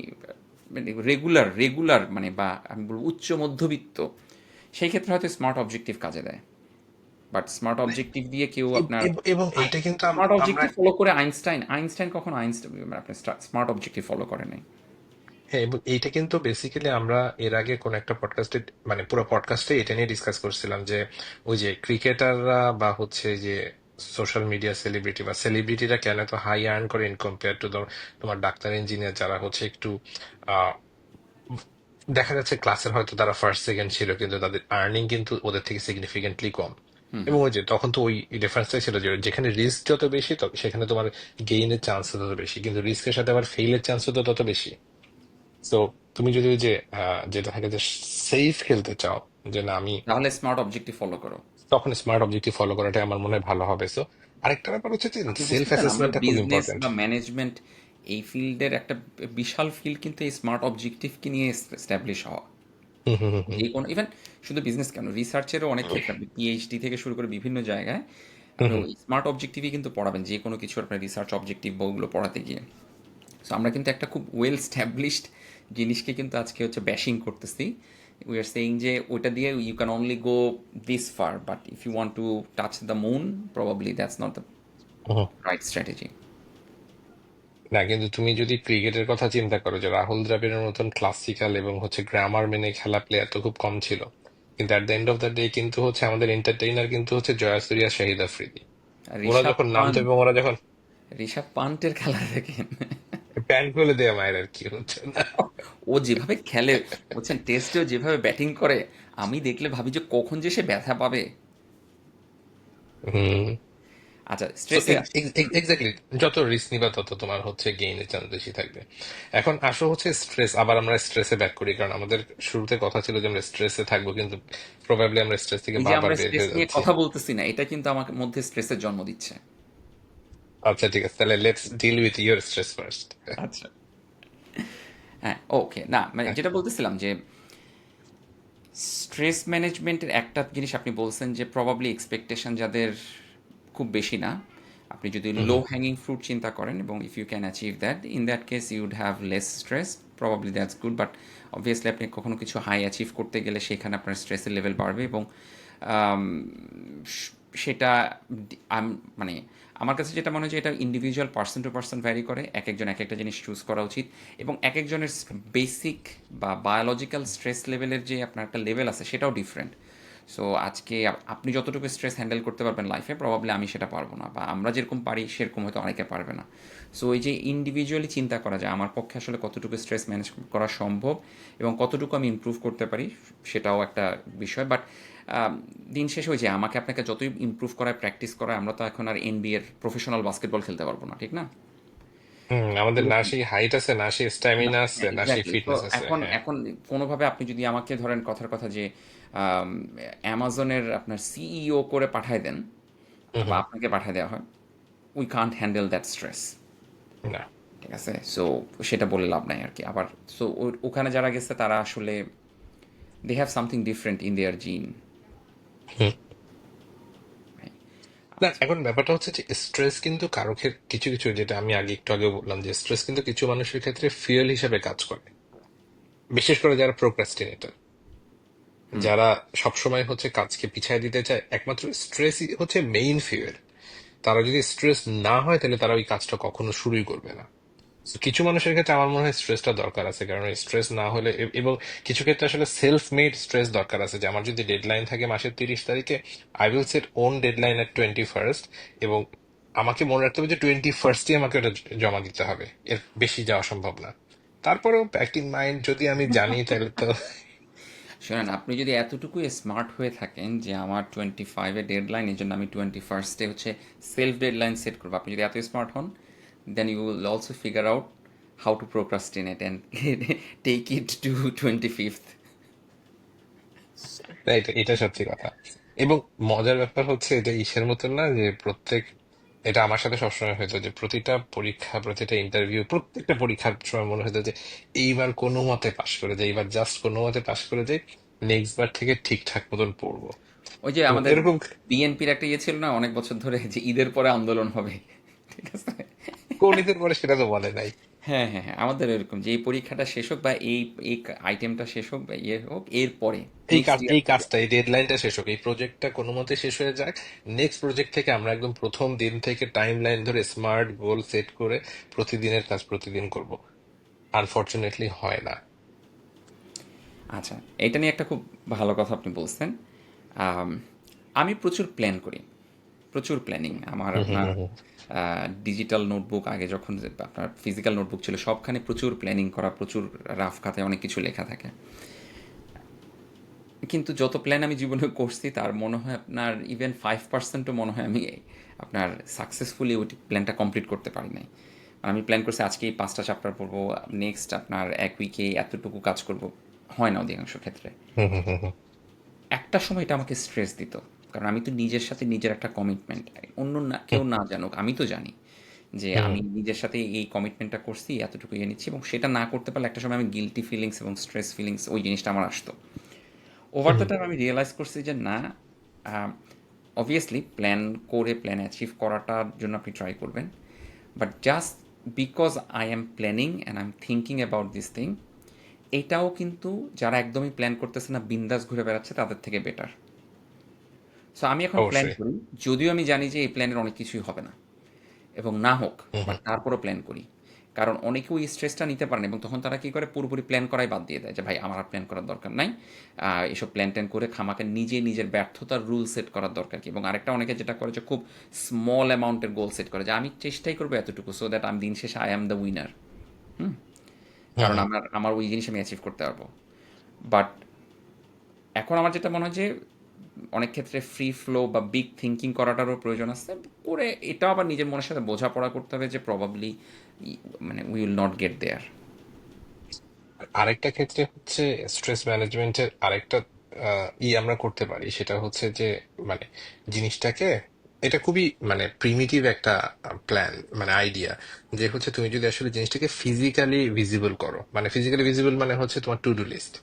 রেগুলার রেগুলার মানে বা আমি বলবো উচ্চ মধ্যবিত্ত, সেই ক্ষেত্রে হয়তো স্মার্ট অবজেক্টিভ কাজে দেয়। বাট স্মার্ট অবজেক্টিভ দিয়ে কেউ আপনার এবং এইটা কিন্তু স্মার্ট আমরা, অবজেক্টিভ ফলো করে আইনস্টাইন কখনো আইনস্টাইন মানে আপনার স্মার্ট অবজেক্টিভ ফলো করে নাই। হ্যাঁ, এবং এইটা কিন্তু বেসিক্যালি আমরা এর আগে কোন একটা পডকাস্টে, মানে পুরো পডকাস্টে এটা নিয়ে ডিসকাস করছিলাম যে ওই যে ক্রিকেটাররা বা হচ্ছে যে সোশ্যাল মিডিয়া সেলিব্রিটি বা সেলিব্রিটিরা কেন এত হাই আর্ন করে ইন কম্পেয়ার টু তোমার ডাক্তার ইঞ্জিনিয়ার যারা হচ্ছে একটু আহ, দেখা যাচ্ছে ক্লাসের হয়তো তারা ফার্স্ট সেকেন্ড ছিল কিন্তু তাদের আর্নিং কিন্তু ওদের থেকে সিগনিফিকেন্টলি কম। এবং ওই যে তখন তো ওই ডিফারেন্সটাই ছিল যে যেখানে রিস্ক যত বেশি তো সেখানে তোমার গেইনের চান্স তত বেশি, কিন্তু রিস্কের সাথে আবার ফেইলের চান্সও তো তত বেশি। তো তুমি যদি ওই যে যেটা থাকে যে সেফ খেলতে চাও, যে না আমি, তাহলে স্মার্ট অবজেক্টিভ ফলো করো। তখন স্মার্ট অবজেক্টিভ ফলো করাটাই আমার মনে হয় ভালো হবে। সো আরেকটা ব্যাপার হচ্ছে যে আপনি সেলফ বুঝতেছেন আমরা অ্যাসেসমেন্টটা খুব বিজনেস ইম্পর্টেন্ট। বা ম্যানেজমেন্ট এই ফিল্ডের একটা বিশাল ফিল্ড কিন্তু এই স্মার্ট অবজেক্টিভকে নিয়ে এস্টাবলিশ হওয়া। হুম হুম হুম হুম যে কোনো ইভেন শুধু বিজনেস কেন, রিসার্চেরও অনেক ক্ষেত্রে আপনি পিএইচডি থেকে শুরু করে বিভিন্ন জায়গায় আপনি হুম ওই স্মার্ট অবজেক্টিভই কিন্তু পড়াবেন, যে কোনো কিছু আপনার রিসার্চ অবজেক্টিভ বা ওগুলো পড়াতে গিয়ে। সো আমরা কিন্তু একটা খুব ওয়েল স্ট্যাবলিশড জিনিসকে কিন্তু আজকে হচ্ছে ব্যাশিং করতেছি। উই আর সেইং যে ওইটা দিয়ে you can only go this far, but if you want to touch the moon probably that's not the hmm. Right strategy. না কিন্তু তুমি যদি ক্রিকেটের কথা চিন্তা করো, যে রাহুল দ্রাবিড়ের মতন ক্লাসিক্যাল এবং হচ্ছে গ্রামার মেনে খেলা প্লেয়ার তো খুব কম ছিল, কিন্তু at the end of the day কিন্তু হচ্ছে আমাদের এন্টারটেইনার কিন্তু হচ্ছে জয়াসুরিয়া, শাহিদ আফ্রিদি। ওরা ঋষভ যখন নামতো পান্ট, এবং ওরা যখন ঋষভ পান্টের খেলা দেখেন, প্যান্ট খুলে দেয়া মায়ের আর কি হচ্ছে না। ও যেভাবে খেলে, বলছেন টেস্টেও যেভাবে ব্যাটিং করে, আমি দেখলে ভাবি যে কখন যে সে ব্যথা পাবে। হুম। আচ্ছা, সো স্ট্রেসে এক্স্যাক্টলি, যত রিস্ক নিবা তত তোমার হচ্ছে গেইনের চান্স বেশি থাকবে। এখন আসো হচ্ছে স্ট্রেস, আবার আমরা স্ট্রেসে ব্যাক করি, কারণ আমাদের শুরুতে কথা ছিল যে আমরা স্ট্রেসে থাকবো, কিন্তু প্রবাবলি আমরা স্ট্রেস থেকে এই যে বারবার আমরা বের স্ট্রেস হয়ে নিয়ে যাচ্ছি। কথা বলতেছি না, এটা কিন্তু আমার মধ্যে স্ট্রেসের জন্ম দিচ্ছে। আচ্ছা ঠিক আছে, তাহলে let's deal with your stress first. আচ্ছা, হ্যাঁ, ওকে, না মানে যেটা বলতেছিলাম যে স্ট্রেস ম্যানেজমেন্টের একটা জিনিস আপনি বলছেন যে প্রবাবলি এক্সপেকটেশন যাদের খুব বেশি না, আপনি যদি লো হ্যাঙ্গিং ফ্রুট চিন্তা করেন এবং if you can achieve that, in that case you'd have less stress, probably that's good. But obviously আপনি কখনো কিছু হাই অ্যাচিভ করতে গেলে সেখানে আপনার স্ট্রেসের লেভেল বাড়বে, এবং আম, সেটা মানে আমার কাছে যেটা মনে হয় যে এটা individual person to person vary করে, এক একজন এক একটা জিনিস চুজ করা উচিত, এবং এক একজনের বেসিক বা বায়োলজিক্যাল স্ট্রেস লেভেলের যে আপনার একটা লেভেল আছে সেটাও ডিফারেন্ট। সো আজকে আপনি যতটুকু স্ট্রেস হ্যান্ডেল করতে পারবেন লাইফে, প্রবাবলি আমি সেটা পারবো না, বা আমরা যেরকম পারি সেরকম হয়তো অনেকে পারবে না। সো এই যে ইন্ডিভিজুয়ালি চিন্তা করা যায় আমার পক্ষে আসলে কতটুকু স্ট্রেস ম্যানেজ করা সম্ভব এবং কতটুকু আমি ইমপ্রুভ করতে পারি, সেটাও একটা বিষয়। বাট দিন শেষে ওই যে আমাকে আপনাকে যতই ইমপ্রুভ করায় প্র্যাকটিস করায়, আমরা তো এখন আর এনবিএর প্রফেশনাল বাস্কেটবল খেলতে পারবো না, ঠিক না? আমাদের না সেই হাইট আছে, না সেই না, স্ট্যামিনা আছে, হ্যাঁ, না সেই এক্স্যাক্টলি। তো ফিটনেস আছে। এখন হ্যাঁ। এখন কোনোভাবে আপনি যদি আমাকে ধরেন কথার কথা যে অ্যামাজনের আপনার সিইও করে পাঠায় দেন হুম বা হুম। আপনাকে পাঠায় দেওয়া হয়, we can't handle that stress. না। ঠিক আছে, সো সেটা বলে লাভ নাই আর কি। আবার সো ওখানে যারা গেছে তারা আসলে they have something different in their gene. Hmm. না, আচ্ছা। এখন ব্যাপারটা হচ্ছে যে স্ট্রেস কিন্তু কারো ক্ষেত্রে কিছু কিছু, যেটা আমি আগে একটু আগে বললাম, যে স্ট্রেস কিন্তু কিছু মানুষের ক্ষেত্রে ফিউয়েল হিসেবে কাজ করে, বিশেষ করে যারা প্রোক্রাস্টিনেটর, হুম। যারা সবসময় হচ্ছে কাজকে পিছায় দিতে চায়, একমাত্র স্ট্রেসই হচ্ছে মেইন ফিউয়েল। তারা যদি স্ট্রেস না হয় তাহলে তারা ওই কাজটা কখনো শুরুই করবে না। So, কিছু মানুষের ক্ষেত্রে আমার মনে হয় স্ট্রেসটা দরকার আছে, কারণ স্ট্রেস না হলে এবং কিছু ক্ষেত্রে আসলে সেলফ মেড স্ট্রেস দরকার আছে, যে আমার যদি ডেডলাইন থাকে মাসের 30 তারিখে, I will set own deadline at 21st, এবং আমাকে মনে রাখতে হবে যে 21st আমাকে ওটা জমা দিতে হবে, এর বেশি যাওয়া সম্ভব না। তারপরেও ব্যাক ইন মাইন্ড যদি আমি জানি তাহলে তো শোনেন, আপনি যদি এতটুকুই স্মার্ট হয়ে থাকেন যে আমার 25-এ ডেডলাইন, এই জন্য আমি 21st হচ্ছে সেলফ ডেডলাইন সেট করবো, আপনি যদি এত স্মার্ট হন, then you will also figure out how to procrastinate and take it to 25th। এটা এটা সত্যি কথা। এবং মজার ব্যাপার হচ্ছে এটা ইসের মতন না যে প্রত্যেক, এটা আমার সাথে সবসময় হতো যে প্রতিটা পরীক্ষা, প্রতিটা ইন্টারভিউ, প্রত্যেকটা পরীক্ষার সময় মনে হতো যে এইবার কোনো মতে পাশ করে যাই, এইবার জাস্ট কোনো মতে পাশ করে যাই, নেক্সট বার থেকে ঠিকঠাক মতন পড়বো। ওই যে তো আমাদের এরকম বিএনপির একটা ইয়ে ছিল না অনেক বছর ধরে, যে ঈদের পরে আন্দোলন হবে। ঠিক আছে। গণিতের পরে সেটা তো বলে নাই। হ্যাঁ, হ্যাঁ, হ্যাঁ, আমাদের এরকম যে এই পরীক্ষাটা শেষ হোক বা এই আইটেমটা শেষ হোক বা ইয়ে হোক, এরপরে নেক্সট ইয়ার এই থেকে। কাজটা, এই ডেডলাইনটা শেষ হোক, এই প্রজেক্টটা কোনো মতে শেষ হয়ে যাক, নেক্সট প্রজেক্ট থেকে আমরা একদম প্রথম দিন থেকে টাইম লাইন ধরে স্মার্ট গোল সেট করে প্রতিদিনের কাজ প্রতিদিন করব। আনফর্চুনেটলি হয় না। আচ্ছা, এটা নিয়ে একটা খুব ভালো কথা আপনি বলছেন। আম, আমি প্রচুর প্ল্যান করি, প্রচুর প্ল্যানিং আমার। হুম হুম আপনার হুম ডিজিটাল নোটবুক, আগে যখন যে আপনার ফিজিক্যাল নোটবুক ছিল, সবখানে প্রচুর প্ল্যানিং করা, প্রচুর রাফ খাতায় অনেক কিছু লেখা থাকে। কিন্তু যত প্ল্যান আমি জীবনে করছি তার মনে হয় আপনার ইভেন 5%ও মনে হয় আমি আপনার সাকসেসফুলি ওই প্ল্যানটা কমপ্লিট করতে পারি নাই। আমি প্ল্যান করছি আজকে এই 5টা চ্যাপ্টার পড়বো, নেক্সট আপনার এক উইকে এতটুকু কাজ করব, হয় না অধিকাংশ ক্ষেত্রে। হুম হুম হুম হুম একটা সময় এটা আমাকে স্ট্রেস দিত, কারণ আমি তো নিজের সাথে নিজের একটা কমিটমেন্ট, অন্য না কেউ না জানুক, আমি তো জানি যে হুম আমি নিজের সাথে এই কমিটমেন্টটা করছি, এতটুকু ইয়ে নিচ্ছি, এবং সেটা না করতে পারলে একটা সময় আমি গিলটি ফিলিংস এবং স্ট্রেস ফিলিংস, ওই জিনিসটা আমার আসতো। ওভার দ্য হুম টাইম আমি রিয়েলাইজ করছি যে না, অবভিয়াসলি প্ল্যান করে প্ল্যান অ্যাচিভ করাটার জন্য আপনি ট্রাই করবেন, but just because I am planning and I am thinking about this thing, এটাও কিন্তু যারা একদমই প্ল্যান করতেছে না, বিন্দাস ঘুরে বেড়াচ্ছে, তাদের থেকে বেটার। সো আমি এখন প্ল্যান অবশ্যই। করি, যদিও আমি জানি যে এই প্ল্যানের অনেক কিছুই হবে না এবং না হোক, হুম বাট হুম তারপরও প্ল্যান করি। কারণ অনেকেও এই স্ট্রেসটা নিতে পারে না, এবং তখন তারা কী করে, পুরোপুরি প্ল্যান করাই বাদ দিয়ে দেয় যে ভাই আমার আর প্ল্যান করার দরকার নাই। এসব প্ল্যান ট্যান করে খামাকে নিজে নিজের ব্যর্থতার রুল সেট করার দরকার কি। এবং আরেকটা অনেকে যেটা করে যে খুব স্মল অ্যামাউন্টের গোল সেট করে, যে আমি চেষ্টাই করবো এতটুকু, সো দ্যাট আমি দিন শেষে আই অ্যাম দ্য উইনার। হুম। হুম কারণ হুম। আমার আমার ওই জিনিস আমি অ্যাচিভ করতে পারবো। বাট এখন আমার যেটা মনে হয় যে অনেক ক্ষেত্রে ফ্রি ফ্লো বা বিগ থিঙ্কিং করাটারও প্রয়োজন আছে, করে এটাও আবার নিজের মনের সাথে বোঝাপড়া করতে হবে যে প্রবাবলি মানে উই উইল নট গেট দেয়ার। আরেকটা ক্ষেত্রে হচ্ছে স্ট্রেস ম্যানেজমেন্টের আরেকটা আমরা করতে পারি, সেটা হচ্ছে যে মানে জিনিসটাকে, এটা খুবই মানে প্রিমিটিভ একটা প্ল্যান, মানে আইডিয়া, যে হচ্ছে তুমি যদি আসলে জিনিসটাকে ফিজিক্যালি ভিজিবল করো, মানে ফিজিক্যালি ভিজিবল মানে হচ্ছে তোমার টু ডু লিস্ট।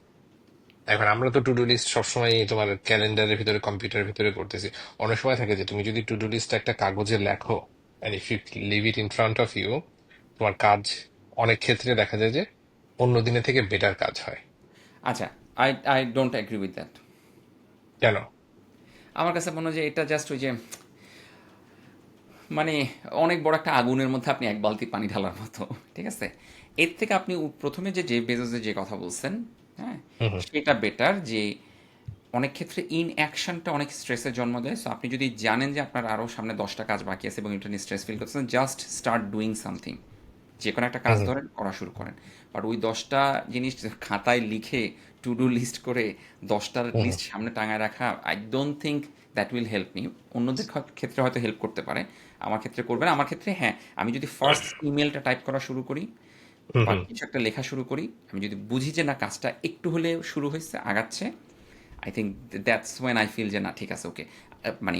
এখন আমরা তো টু ডু লিস্ট সবসময় তোমার ক্যালেন্ডারের ভিতরে, কম্পিউটারের ভিতরে করতেছি। অনেক সময় থাকে যে তুমি যদি টু ডু লিস্ট একটা কাগজে লেখো, and if you leave it in front of you, তোমার কাজ অনেক ক্ষেত্রে দেখা যায় যে অন্য দিনের থেকে বেটার কাজ হয়। আচ্ছা, I I don't agree with that. কেন? আমার কাছে মনে হয় যে এটা জাস্ট ওই যে মানে অনেক বড় একটা আগুনের মধ্যে আপনি এক বালতি পানি ঢালার মতো। ঠিক আছে, এর থেকে আপনি প্রথমে যে জেফ বেজোসের যে কথা বলছেন, হ্যাঁ, হুম হুম। সেটা বেটার। যে অনেক ক্ষেত্রে ইন অ্যাকশনটা অনেক স্ট্রেসের জন্ম দেয়। সো আপনি যদি জানেন যে আপনার আরও সামনে 10টা কাজ বাকি আছে এবং এটা নিয়ে স্ট্রেস ফিল করছেন, জাস্ট স্টার্ট ডুইং সামথিং। যে কোনো একটা কাজ হুম ধরেন, করা শুরু করেন। বাট ওই 10টা জিনিস খাতায় লিখে টু ডু লিস্ট করে 10টার হুম লিস্ট সামনে টাঙায় রাখা, I don't think that will help me. অন্যদের ক্ষেত্রে হয়তো হেল্প করতে পারে, আমার ক্ষেত্রে করবে না। আমার ক্ষেত্রে হ্যাঁ, আমি যদি ফার্স্ট ইমেলটা টাইপ করা শুরু করি হুম বা হুম। কিছু একটা লেখা শুরু করি, আমি যদি বুঝি যে না কাজটা একটু হলে শুরু হয়েছে, আগাচ্ছে, I think that's when I feel যে না ঠিক আছে, ওকে। মানে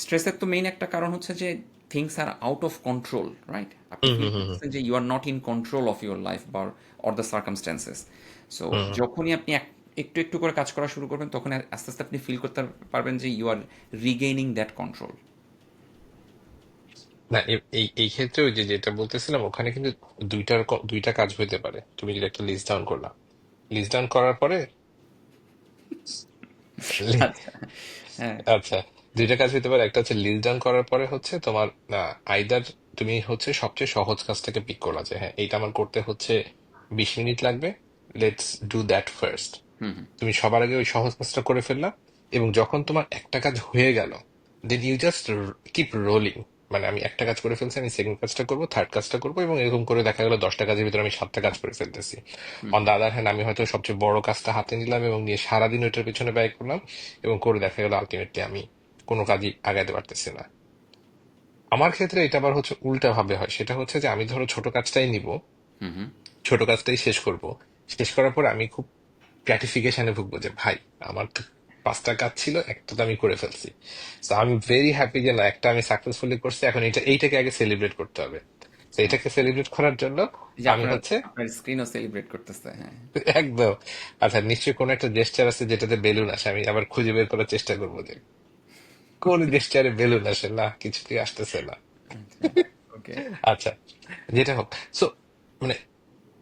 স্ট্রেসের তো মেইন একটা কারণ হচ্ছে যে things are out of control, right? আপনি hmm feel hmm hmm hmm করতেছেন যে you are not in control of your life বা or the circumstances. So hmm. যখনই আপনি একটু একটু করে কাজ করা শুরু করবেন, তখন আস্তে আস্তে আপনি ফিল করতে পারবেন যে ইউ আর রিগেইনিং দ্যাট কন্ট্রোল। না এই এই ক্ষেত্রে ওই যে যেটা বলতেছিলাম ওখানে কিন্তু দুইটা কাজ হইতে পারে। তুমি যদি একটা লিস্ট ডাউন করলা, লিস্ট ডাউন করার পরে আচ্ছা, হ্যাঁ। আচ্ছা, দুইটা কাজ হইতে পারে। একটা হচ্ছে লিস্ট ডাউন করার পরে হচ্ছে তোমার আইদার তুমি হচ্ছে সবচেয়ে সহজ কাজটাকে পিক করলা যে হ্যাঁ এইটা আমার করতে হচ্ছে 20 মিনিট লাগবে, লেটস ডু দ্যাট ফার্স্ট। হুম হুম তুমি সবার আগে ওই সহজ কাজটা করে ফেললা, এবং যখন তোমার একটা কাজ হয়ে গেল, then you just keep rolling. মানে আমি একটা কাজ করে ফেলছি, আমি সেকেন্ড কাজটা করবো, থার্ড কাজটা করবো, এবং এরকম করে দেখা গেল 10টা কাজের ভিতরে আমি 7টা কাজ করে ফেলতেছি। হুম on hmm. The other hand আমি হয়তো সবচেয়ে বড় কাজটা হাতে নিলাম এবং নিয়ে সারাদিন ওইটার পিছনে ব্যয় করলাম, এবং করে দেখা গেল আলটিমেটলি আমি কোনো কাজই আগাইতে পারতেছি না। আমার ক্ষেত্রে এটা আবার হচ্ছে উল্টা ভাবে হয়, সেটা হচ্ছে যে আমি ধরো ছোট কাজটাই নিব, হুম হুম। ছোট কাজটাই শেষ করব। শেষ করার পর আমি খুব গ্র্যাটিফিকেশনে ভুগবো যে ভাই আমার তো 5টা কাজ ছিল, একটা তো আমি করে ফেলছি। তো আমি ভেরি হ্যাপি যে না, একটা আমি সাকসেসফুলি করছি, এখন এইটাকে আগে সেলিব্রেট করতে হবে। তো এটাকে সেলিব্রেট করার জন্য এই যে আমি আপনার হচ্ছে আপনার স্ক্রিনও সেলিব্রেট করতেছে, হ্যাঁ। একদম, আচ্ছা নিশ্চয়ই কোনো একটা জেস্টার আছে যেটাতে বেলুন আসে, আমি আবার খুঁজে বের করার চেষ্টা করবো যে কোন জেস্টারে বেলুন আসে। না, কিছুতেই আসতেছে না। আচ্ছা, ওকে। আচ্ছা, যেটা হোক। সো মানে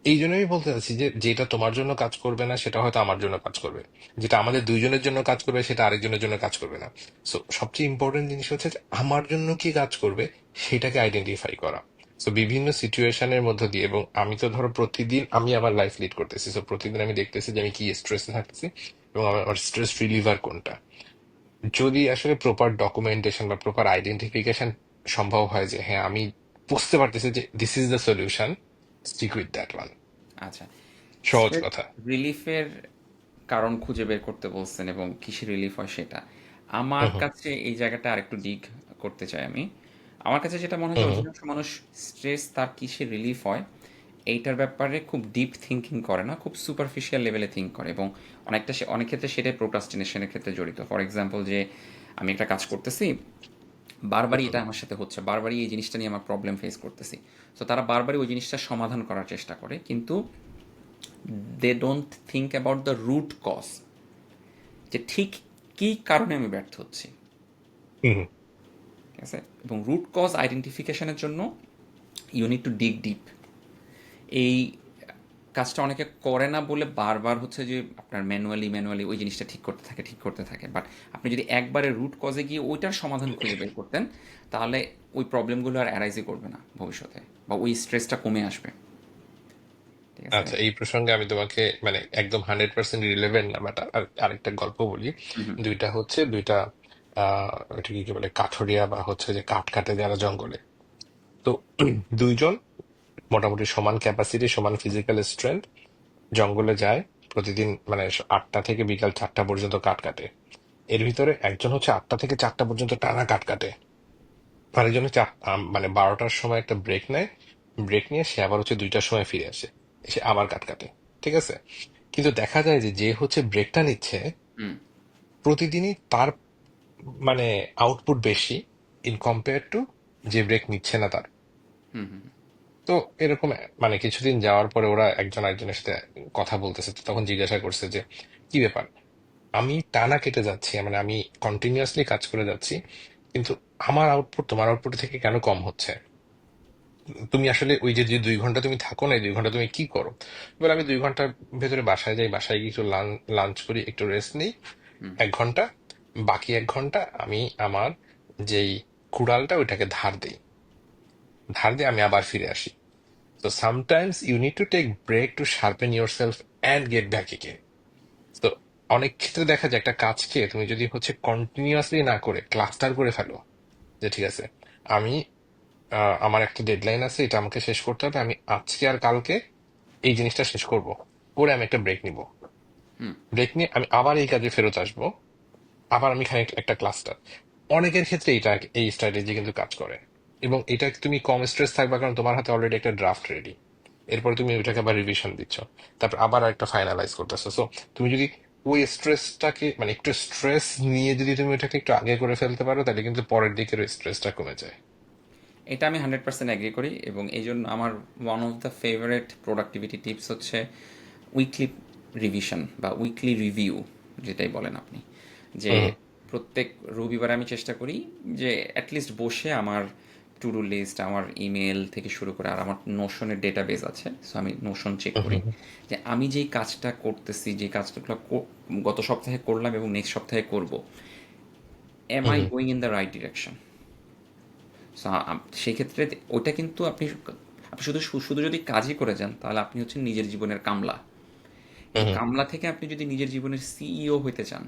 এই জন্যই বলতে চাচ্ছি যে যেটা তোমার জন্য কাজ করবে না সেটা হয়তো আমার জন্য কাজ করবে, যেটা আমাদের দুইজনের জন্য কাজ করবে সেটা আরেকজনের জন্য কাজ করবে না। সো সবচেয়ে ইম্পর্টেন্ট জিনিস হচ্ছে যে আমার জন্য কি কাজ করবে সেটাকে আইডেন্টিফাই করা। সো বিভিন্ন সিচুয়েশনের মধ্য দিয়ে, এবং আমি তো ধরো প্রতিদিন আমি আমার লাইফ লিড করতেছি, সো প্রতিদিন আমি দেখতেছি যে আমি কি স্ট্রেসে থাকতেছি এবং আমার স্ট্রেস রিলিভার কোনটা। যদি আসলে প্রপার ডকুমেন্টেশন বা প্রপার আইডেন্টিফিকেশন সম্ভব হয় যে হ্যাঁ আমি বুঝতে পারতেছি যে this is the solution, stick with that one. আচ্ছা, সহজ স্ট্রেস কথা। রিলিফের কারণ খুঁজে বের করতে বলছেন এবং কিসে রিলিফ হয় সেটা। আমার হুম হুম কাছে এই জায়গাটা আরেকটু ডিগ করতে চাই আমি। আমার কাছে যেটা মনে হয় যে হুম অধিকাংশ মানুষ স্ট্রেস তার কিসে রিলিফ হয় এইটার ব্যাপারে খুব ডিপ থিঙ্কিং করে না, খুব সুপারফিশিয়াল লেভেলে থিঙ্ক করে, এবং অনেক ক্ষেত্রে সেটাই প্রোক্রাস্টিনেশনের ক্ষেত্রে জড়িত। ফর এক্সাম্পল, যে আমি একটা কাজ করতেছি, বারবারই হুম এটা আমার সাথে হচ্ছে, বারবারই এই জিনিসটা নিয়ে আমার প্রবলেম ফেস করতেছি। তো তারা বারবারই ওই জিনিসটা সমাধান করার চেষ্টা করে, কিন্তু they don't think about the root cause, যে ঠিক কী কারণে আমি ব্যর্থ হচ্ছি। হুম হুম। ঠিক আছে? এবং রুট কজ আইডেন্টিফিকেশনের জন্য you need to dig deep. এই কাজটা অনেকে করে না বলে বারবার হচ্ছে যে আপনার ম্যানুয়ালি ওই জিনিসটা ঠিক করতে থাকে। বাট আপনি যদি একবারে রুট কজে গিয়ে ওইটার সমাধান খুঁজে বের করতেন, তাহলে ওই প্রবলেমগুলো আর অ্যারাইজই করবে না ভবিষ্যতে, বা ওই স্ট্রেসটা কমে আসবে। ঠিক আছে? আচ্ছা, এই প্রসঙ্গে আমি তোমাকে মানে একদম 100% রিলেভেন্ট না, বাট আরেকটা গল্প বলি। হুম হুম। দুইটা ওটা কি কি বলে, কাঠুরিয়া বা হচ্ছে যে কাঠ কাটে যারা জঙ্গলে। তো দুইজন মোটামুটি সমান ক্যাপাসিটি, সমান ফিজিক্যাল স্ট্রেংথ, জঙ্গলে যায় প্রতিদিন, মানে 8টা থেকে বিকাল 4টা পর্যন্ত কাঠ কাটে। এর ভিতরে একজন হচ্ছে 8টা থেকে 4টা পর্যন্ত টানা কাঠ কাটে, আরেকজন হচ্ছে মানে 12টার সময় একটা ব্রেক নেয়, ব্রেক নিয়ে সে আবার হচ্ছে 2টার সময় ফিরে আসে, এসে আবার কাট কাটে। ঠিক আছে, কিন্তু দেখা যায় যে যে হচ্ছে ব্রেকটা নিচ্ছে হুম প্রতিদিনই তার মানে আউটপুট বেশি ইন কম্পেয়ার টু যে ব্রেক নিচ্ছে না তার। হুম হুম। তো এরকম মানে কিছুদিন যাওয়ার পরে ওরা একজন আরেকজনের সাথে কথা বলতেছে, তো তখন জিজ্ঞাসা করছে যে কি ব্যাপার, আমি টানা কেটে যাচ্ছি, মানে আমি কন্টিনিউয়াসলি কাজ করে যাচ্ছি, কিন্তু আমার আউটপুট তোমার আউটপুট থেকে কেন কম হচ্ছে? তুমি আসলে ওই যে যে 2 ঘন্টা তুমি থাকো না, এই 2 ঘন্টা তুমি কি করো? এবার আমি 2 ঘন্টার ভেতরে বাসায় যাই, বাসায় গিয়ে একটু লাঞ্চ করি, একটু রেস্ট নিই 1 ঘন্টা, বাকি 1 ঘন্টা আমি আমার যেই কুড়ালটা ওইটাকে ধার দিই, ধার দিয়ে আমি আবার ফিরে আসি। তো sometimes you need to take break to sharpen yourself and get back again. তো অনেক ক্ষেত্রে দেখা যায় একটা কাজকে তুমি যদি হচ্ছে কন্টিনিউয়াসলি না করে ক্লাস্টার করে ফেলো, যে ঠিক আছে আমি আমার একটা ডেডলাইন আছে, এটা আমাকে শেষ করতে হবে, আমি আজকে আর কালকে এই জিনিসটা শেষ করব, করে আমি একটা ব্রেক নিব। ব্রেক নিয়ে আমি আবার এই কাজে ফেরত আসবো, আবার আমি খানিক একটা ক্লাস্টার। অনেকের ক্ষেত্রে এটা, এই স্ট্র্যাটেজি কিন্তু কাজ করে। এবং এটা তুমি কম স্ট্রেস থাকবে কারণ তোমার হাতে অলরেডি একটা ড্রাফট রেডি। এরপর তুমি ওইটাকে আবার রিভিশন দিচ্ছ, তারপর আবার একটা ফাইনালাইজ করতেছো। সো তুমি যদি ওই স্ট্রেসটাকে মানে একটু স্ট্রেস নিয়ে যদি তুমি ওইটাকে একটু আগে করে ফেলতে পারো, তাহলে কিন্তু পরের দিকের ওই স্ট্রেসটা কমে যায়। এটা আমি 100% এগ্রি করি, এবং এই জন্য আমার one of the favourite productivity tips হচ্ছে উইকলি রিভিশন বা উইকলি রিভিউ, যেটাই বলেন আপনি। যে হুম প্রত্যেক রবিবার আমি চেষ্টা করি যে অ্যাটলিস্ট বসে আমার টু ডু লিস্ট, আমার ইমেল থেকে শুরু করে, আর আমার নোশনের ডেটাবেস আছে, সো আমি নোশন চেক হুম করি হুম যে আমি যেই কাজটা করতেছি, যে কাজগুলো গত সপ্তাহে করলাম এবং নেক্সট সপ্তাহে করব, um hmm I hmm going in the right direction. So সেই ক্ষেত্রে ওইটা কিন্তু আপনি আপনি শুধু শুধু যদি কাজই করে যান, তাহলে আপনি হচ্ছেন নিজের জীবনের কামলা। এই হুম কামলা থেকে আপনি যদি নিজের জীবনের সিইও হইতে চান,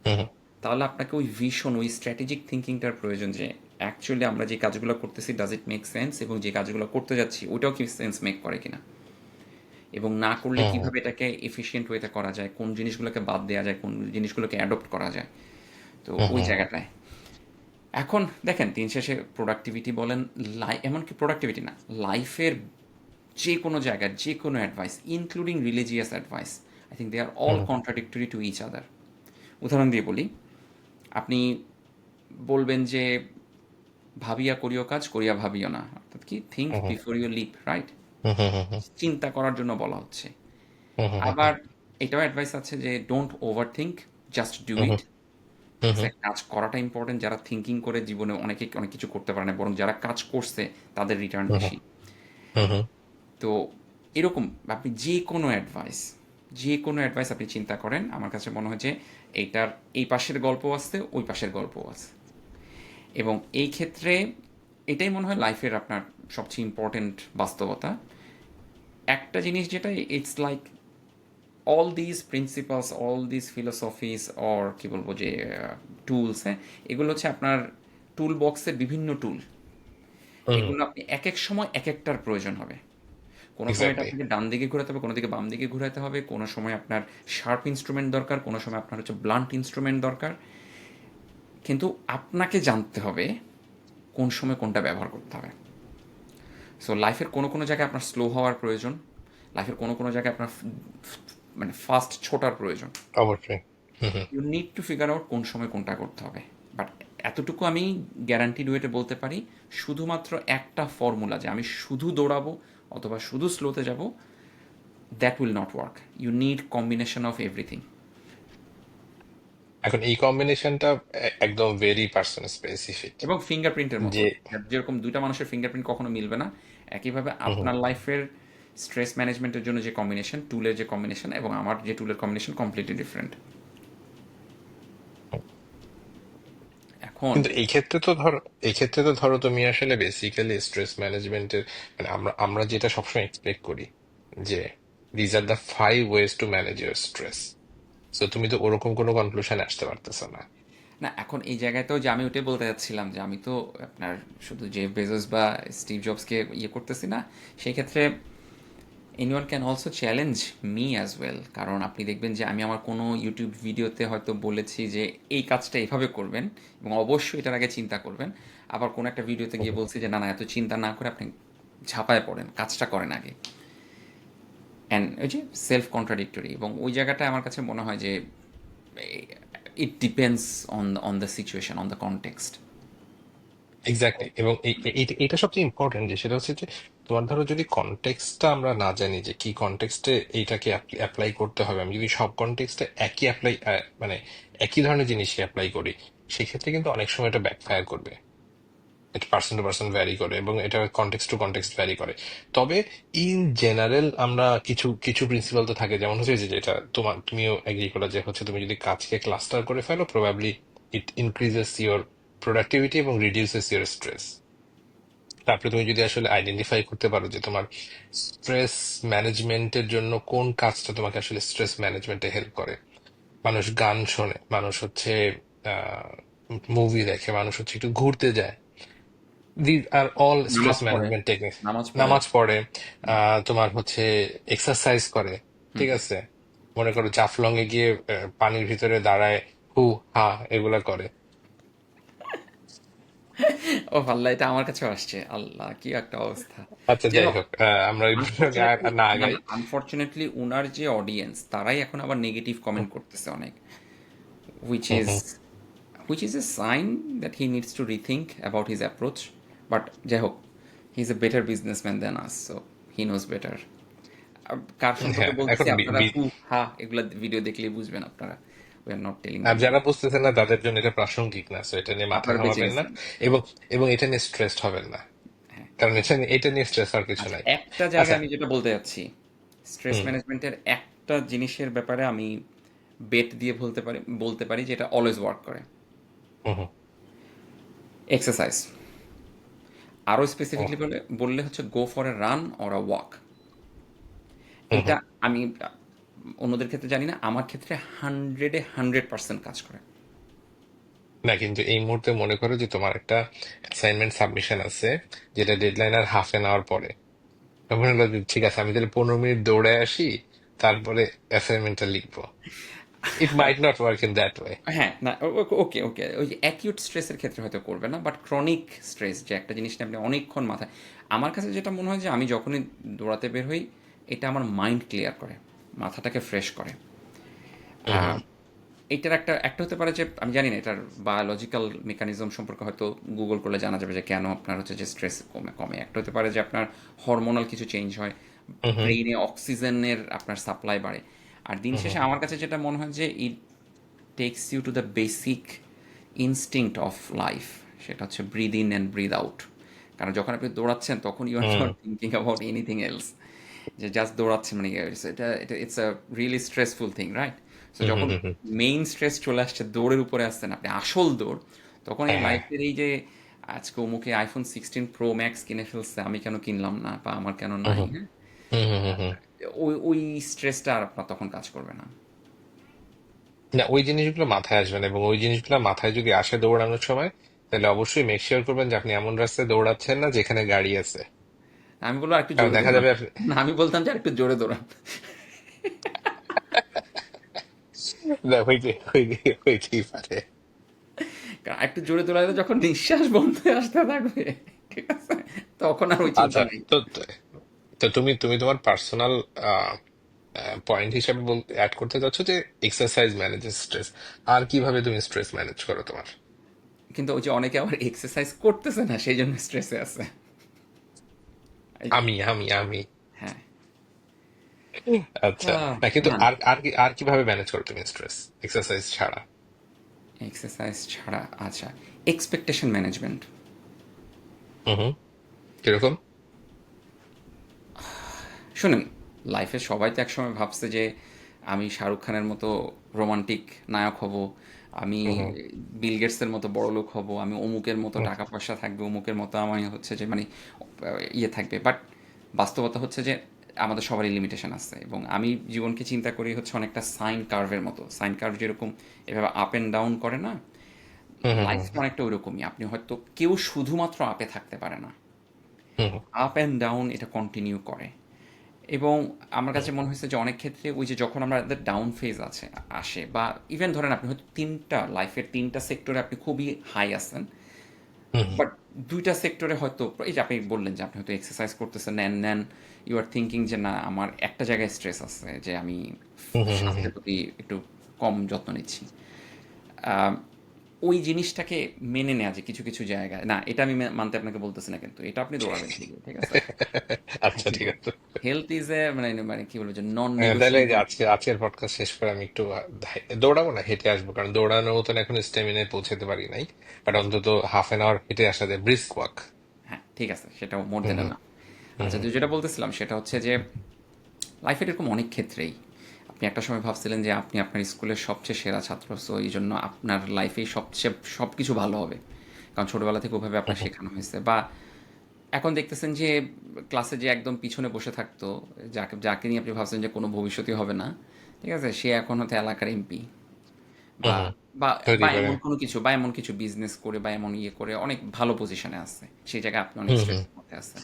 হুম তাহলে আপনাকে ওই ভিশন, ওই স্ট্র্যাটেজিক থিঙ্কিংটার প্রয়োজন, যে অ্যাকচুয়ালি আমরা যে কাজগুলো করতেছি ডাজ ইট মেক সেন্স, এবং যে কাজগুলো করতে যাচ্ছি ওইটাও কি সেন্স মেক করে কিনা, এবং না করলে হুম হুম কিভাবে এটাকে এফিশিয়েন্ট ওয়েতে করা যায়, কোন জিনিসগুলোকে বাদ দেওয়া যায়, কোন জিনিসগুলোকে অ্যাডপ্ট করা যায়। তো হুম ওই হুম জায়গাটায় এখন দেখেন, দিন শেষে প্রোডাক্টিভিটি বলেন, এমনকি প্রোডাক্টিভিটি না, লাইফের যে কোনো জায়গার যে কোনো advice, including religious advice, I think they are all hmm contradictory to each other. উদাহরণ দিয়ে বলি, আপনি বলবেন যে ভাবিয়া করিও কাজ, করিয়া ভাবিও না, অর্থাৎ কি, think hmm before you leap, right? Hmm hmm hmm hmm চিন্তা করার জন্য বলা হচ্ছে। হুম হুম আবার এটাও অ্যাডভাইস আছে যে don't overthink, just do hmm it. Hmm hmm কাজ করাটা ইম্পর্টেন্ট, যারা থিঙ্কিং করে জীবনে অনেকে অনেক কিছু করতে পারে না, বরং যারা কাজ করছে তাদের রিটার্ন হুম বেশি। হুম হুম তো এরকম আপনি যে কোনো অ্যাডভাইস আপনি চিন্তা করেন, আমার কাছে মনে হয় যে এইটার এই পাশের গল্প আছে, ওই পাশের গল্প আছে। এবং এই ক্ষেত্রে এটাই মনে হয় লাইফের আপনার সবচেয়ে ইম্পর্টেন্ট বাস্তবতা। একটা জিনিস যেটা, it's like all this principles, all this philosophies, or কি বলবো যে টুলস, হ্যাঁ, এগুলো হচ্ছে আপনার টুল বক্সের বিভিন্ন টুল। হুম এগুলো আপনি এক এক সময় এক একটার প্রয়োজন হবে। কোনো সময় এটা এক্স্যাক্টলি। আপনাকে ডান দিকে ঘোরাতে হবে, কোনো দিকে বাম দিকে ঘোরাতে হবে, কোনো সময় আপনার শার্প ইনস্ট্রুমেন্ট দরকার, কোনো সময় আপনার হচ্ছে ব্লান্ট ইনস্ট্রুমেন্ট দরকার। কিন্তু আপনাকে জানতে হবে কোন সময় কোনটা ব্যবহার করতে হবে। সো লাইফের কোনো কোনো জায়গায় আপনার স্লো হওয়ার প্রয়োজন, লাইফের কোনো কোনো জায়গায় আপনার মানে ফাস্ট ছোটার প্রয়োজন। অবশ্যই। Hmm hmm you need to figure out কোন সময় কোনটা করতে হবে। বাট এতটুকু আমি গ্যারান্টিড ওয়েতে বলতে পারি, শুধুমাত্র একটা ফর্মুলা যে আমি শুধু দৌড়াবো অথবা শুধু স্লোতে যাব, that will not work. You need combination of everything. এখন এই কম্বিনেশনটা একদম ভেরি পার্সন স্পেসিফিক। এবং ফিঙ্গারপ্রিন্টের মতো, যে যেরকম দুইটা মানুষের ফিঙ্গারপ্রিন্ট কখনো মিলবে না, একইভাবে হুম হুম আপনার লাইফের স্ট্রেস ম্যানেজমেন্টের জন্য যে কম্বিনেশন, টুলের যে কম্বিনেশন, এবং আমার যে টুলের কম্বিনেশন কমপ্লিটলি ডিফারেন্ট। এখন কিন্তু এই ক্ষেত্রে তো ধরো তুমি আসলে বেসিক্যালি স্ট্রেস ম্যানেজমেন্টের মানে আমরা আমরা যেটা সবসময় এক্সপেক্ট করি যে these are the 5 ways to manage your stress. তো তুমি তো ওরকম কোনো কনক্লুশনে আসতে পারতেছো না। না, এখন এই জায়গাতেও যে আমি ওটাই বলতে যাচ্ছিলাম যে আমি তো আপনার শুধু জেফ বেজোস বা স্টিভ জবসকে ইয়ে করতেছি না। সেই ক্ষেত্রে anyone can also challenge me as well, কারণ আপনি দেখবেন যে আমি আমার কোনো ইউটিউব ভিডিওতে হয়তো বলেছি যে এই কাজটা এভাবে করবেন এবং অবশ্যই এটার আগে চিন্তা করবেন, আবার কোনো একটা ভিডিওতে হুম গিয়ে হুম। বলছি যে না না, এত চিন্তা না করে আপনি ঝাঁপায় পড়েন, কাজটা করেন আগে। অ্যান্ড ওই যে সেলফ কন্ট্রাডিক্টরি, এবং ওই জায়গাটায় আমার কাছে মনে হয় যে it depends on the situation, on the context. Exactly. এবং এটা সবচেয়ে ইম্পর্টেন্ট যে সেটা হচ্ছে যে তোমার ধরো যদি কনটেক্সটটা আমরা না জানি যে কি কনটেক্সটে এইটাকে অ্যাপ্লাই করতে হবে, আমি যদি সব কনটেক্সটে একই অ্যাপ্লাই মানে একই ধরনের জিনিসই অ্যাপ্লাই করি, সেক্ষেত্রে কিন্তু অনেক সময় এটা ব্যাকফায়ার করবে। এটা পার্সন টু পার্সন ভ্যারি করে এবং এটা কনটেক্সট টু কনটেক্সট ভ্যারি করে। তবে ইন জেনারেল আমরা কিছু কিছু প্রিন্সিপাল তো থাকে, যেমন হচ্ছে যে যেটা তুমিও এগ্রি করো যে হচ্ছে তুমি যদি কাজকে ক্লাস্টার করে ফেলো, probably it increases your productivity এবং রিডিউসেস ইওর স্ট্রেস। তারপরে তুমি যদি আসলে আইডেন্টিফাই করতে পারো যে তোমার স্ট্রেস ম্যানেজমেন্টের জন্য কোন কাজটা তোমাকে আসলে স্ট্রেস ম্যানেজমেন্টে হেল্প করে। মানুষ গান শোনে, মানুষ হচ্ছে আহ মুভি দেখে, মানুষ হচ্ছে একটু ঘুরতে যায়। দিজ আর অল স্ট্রেস নামাজ পড়ে, ম্যানেজমেন্ট টেকনিক। নামাজ পড়ে। নামাজ পড়ে, তোমার হচ্ছে এক্সারসাইজ করে, ঠিক আছে, মনে করো জাফলং এ গিয়ে পানির ভিতরে দাঁড়ায়, হু হা এগুলা করে। ও আল্লাহ, এটা আমার কাছেও আসছে, আল্লাহ কি একটা অবস্থা। আচ্ছা যাই যাই হোক, হোক, আমরা এই প্রসঙ্গে আনফর্চুনেটলি, না না আগাই। না, আনফর্চুনেটলি উনার যে অডিয়েন্স তারাই এখন আবার নেগেটিভ কমেন্ট করতেছে অনেক, which hmm, is hmm. which is a sign that he needs to rethink about his approach. But যাই হোক, he's a better businessman than us, so he knows better. কার সম্পর্কে হ্যাঁ, বলতেছি এখন আপনারা হু হা এগুলা ভিডিও দেখলেই বুঝবেন আপনারা। We are not telling R them to. যারা বুঝতেছেন না তাদের জন্য এটা প্রাসঙ্গিক না, তো এটা নিয়ে মাথা আপনারা বেঁচে ঘামাবেন না। গেছেন। এবং এবং এটা নিয়ে স্ট্রেসড হবেন না, হ্যাঁ। কারণ এটা নিয়ে স্ট্রেস হওয়ার কিছু আচ্ছা, নাই। একটা জায়গায় আচ্ছা। আমি যেটা বলতে যাচ্ছি, স্ট্রেস হুম, ম্যানেজমেন্টের একটা জিনিসের ব্যাপারে আমি বেট দিয়ে বলতে পারি যে এটা অলওয়েজ ওয়ার্ক করে। Hmm, hmm, exercise. আরও ও, স্পেসিফিকলি বললে হচ্ছে go for a run or a walk. হুম, এটা হুম। আমি অন্যদের ক্ষেত্রে জানি না, আমার ক্ষেত্রে 100% কাজ করে। না, কিন্তু এই মুহূর্তে মনে করো যে তোমার একটা অ্যাসাইনমেন্ট সাবমিশন আছে, যেটা ডেডলাইন আর হাফ এন আওয়ার পরে। তখন হলো যে, ঠিক আছে আমি তাহলে 15 মিনিট দৌড়ে আসি, তারপরে অ্যাসাইনমেন্টটা লিখবো। It might not work in that way. হ্যাঁ, না, ওকে, ওকে, ওই যে অ্যাকিউট স্ট্রেসের ক্ষেত্রে হয়তো করবে না, বাট ক্রনিক স্ট্রেস যে একটা জিনিস নিয়ে আপনি অনেকক্ষণ মাথায়, আমার কাছে যেটা মনে হয় যে আমি যখনই দৌড়াতে বের হই, এটা আমার মাইন্ড ক্লিয়ার করে, মাথাটাকে ফ্রেশ করে। হুম, হুম, আহ, এটার একটা একটা হতে পারে যে আমি জানি না এটার বায়োলজিক্যাল মেকানিজম সম্পর্কে হয়তো গুগল করলে জানা যাবে যে কেন আপনার হচ্ছে যে স্ট্রেস কমে কমে একটা হতে পারে যে আপনার হরমোনাল কিছু চেঞ্জ হয়, হুম, হুম, ব্রেইনে অক্সিজেনের আপনার সাপ্লাই বাড়ে। আর দিন হুম, শেষে আমার কাছে যেটা মনে হয় যে it takes you to the basic instinct of life, সেটা হচ্ছে breathe in and breathe out. কারণ যখন আপনি দৌড়াচ্ছেন তখন you are hmm, not thinking about anything else, যে জাস্ট দৌড়াচ্ছেন মানে এটা এটা it's a really stressful thing, right? So hmm, hmm, যখন হুম, হুম। মেইন স্ট্রেস চলে আসছে, দৌড়ের উপরে আসছেন আপনি, আসল দৌড়, তখন এই হ্যাঁ। লাইফের এই যে আজকে অমুকে iPhone 16 Pro Max কিনে ফেলছে, আমি কেন কিনলাম না, বা আমার কেন হুম, নাই, হুম, হ্যাঁ? হুম, হুম, হুম, হুম। ওই স্ট্রেসটা আর আপনার তখন কাজ করবে না। না, ওই জিনিসগুলো মাথায় আসবে না, এবং ওই জিনিসগুলো মাথায় যদি আসে দৌড়ানোর সময়, তাহলে অবশ্যই মেক শিওর করবেন যে আপনি এমন রাস্তায় দৌড়াচ্ছেন না যেখানে গাড়ি আছে। আমি বলবো আরেকটু কারণ জোরে দেখা দৌড়ান। যাবে না, আমি বলতাম যে আরেকটু জোরে দৌড়ান। না, হইতেই পারে। কারণ একটু জোরে দৌড়ালে যখন নিঃশ্বাস বন্ধ হয়ে আসতে থাকবে, ঠিক আছে, তখন আর ওই চিন্তা আচ্ছা, নেই। তো তো তো তুমি তুমি তোমার পার্সোনাল পয়েন্ট হিসাবে অ্যাড করতে চাচ্ছ যে এক্সারসাইজ ম্যানেজেস স্ট্রেস। আর কিভাবে তুমি স্ট্রেস ম্যানেজ করো তোমার? কিন্তু ওই যে অনেকে আবার এক্সারসাইজ করতেছে না, সেই জন্য স্ট্রেসে আছে। এই যে, আমি হ্যাঁ। আচ্ছা। না, কিন্তু না, আর কিভাবে ম্যানেজ করো তুমি স্ট্রেস এক্সারসাইজ ছাড়া? এক্সারসাইজ ছাড়া, আচ্ছা, এক্সপেকটেশন ম্যানেজমেন্ট। হুম, হুম। কিরকম? শুনেন, লাইফে সবাই তো একসময় ভাবছে যে আমি শাহরুখ খানের মতো রোমান্টিক নায়ক হব, আমি হুম, হুম, বিল গেটসের মতো বড় লোক হব, আমি অমুকের মতো হুম, টাকা পয়সা থাকবে, অমুকের মতো আমি হচ্ছে যে মানে ইয়ে থাকবে, বাট বাস্তবতা হচ্ছে যে আমাদের সবারই লিমিটেশন আছে, এবং আমি জীবনকে চিন্তা করি হচ্ছে অনেকটা সাইন কার্ভের মতো। সাইন কার্ভ যেরকম এভাবে আপ অ্যান্ড ডাউন করে না, হুম, হুম, লাইফ অনেকটা ওইরকমই। আপনি হয়তো কেউ শুধুমাত্র আপে থাকতে পারে না, হুম, আপ অ্যান্ড ডাউন এটা কন্টিনিউ করে। এবং আমার হুম, কাছে মনে হয়েছে যে অনেক ক্ষেত্রে ওই যে যখন আমাদের ডাউন ফেজ আসে, বা ইভেন ধরেন আপনি হয়তো লাইফের তিনটা সেক্টরে আপনি খুবই হাই আছেন, হুম, বাট দুইটা সেক্টরে হয়তো এই যে আপনি বললেন যে আপনি হয়তো এক্সারসাইজ করতেছেন, নেন নেন, ইউ আর থিঙ্কিং যে না আমার একটা জায়গায় স্ট্রেস আছে, যে আমি হুম, হুম, হুম, হুম। স্বাস্থ্যের প্রতি একটু কম যত্ন নিচ্ছি। আহ, ওই জিনিসটাকে মেনে নেওয়া, যে কিছু কিছু জায়গায় না, এটা আমি মানতে আপনাকে বলতেছি না, কিন্তু এটা আপনি দৌড়াবেন ঠিকই, ঠিক আছে, আচ্ছা, ঠিক আছে। হেলথ ইজ এ মানে মানে কি বলবো যে নন তাহলে এই যে নেগোশিয়েবল। আজকের পডকাস্ট শেষ করে আমি একটু দৌড়াবো না, হেঁটে আসবো, কারণ দৌড়ানোর মতন এখন স্টেমিনায় পৌঁছাতে পারি নাই। বাট অন্তত হাফ এন আওয়ার হেঁটে আসা যায়, ব্রিস্ক ওয়াক। হ্যাঁ, ঠিক আছে, সেটাও মোর হুম, দেন হুম, না। হুম, আচ্ছা, হুম, তো যেটা বলতেছিলাম সেটা হচ্ছে যে লাইফের এরকম অনেক ক্ষেত্রেই আপনি একটা সময় ভাবছিলেন যে আপনি আপনার স্কুলের সবচেয়ে সেরা ছাত্র, সো এই জন্য আপনার লাইফেই সবচেয়ে সব কিছু ভালো হবে, কারণ ছোটোবেলা থেকে ওভাবে হুম, আপনার হুম, শেখানো হয়েছে। বা এখন দেখতেছেন যে ক্লাসে যে একদম পিছনে বসে থাকতো, যাকে যাকে নিয়ে আপনি ভাবছেন যে কোনো ভবিষ্যৎই হবে না, ঠিক আছে, সে এখন হয়তো এলাকার এমপি, হুম, বা হুম, বা তৈরি করে। বা এমন কিছু বিজনেস করে বা এমন ইয়ে করে অনেক ভালো পজিশনে আছে, সেই জায়গায় আপনি অনেক হুম হুম স্ট্রেসের মধ্যে আছেন।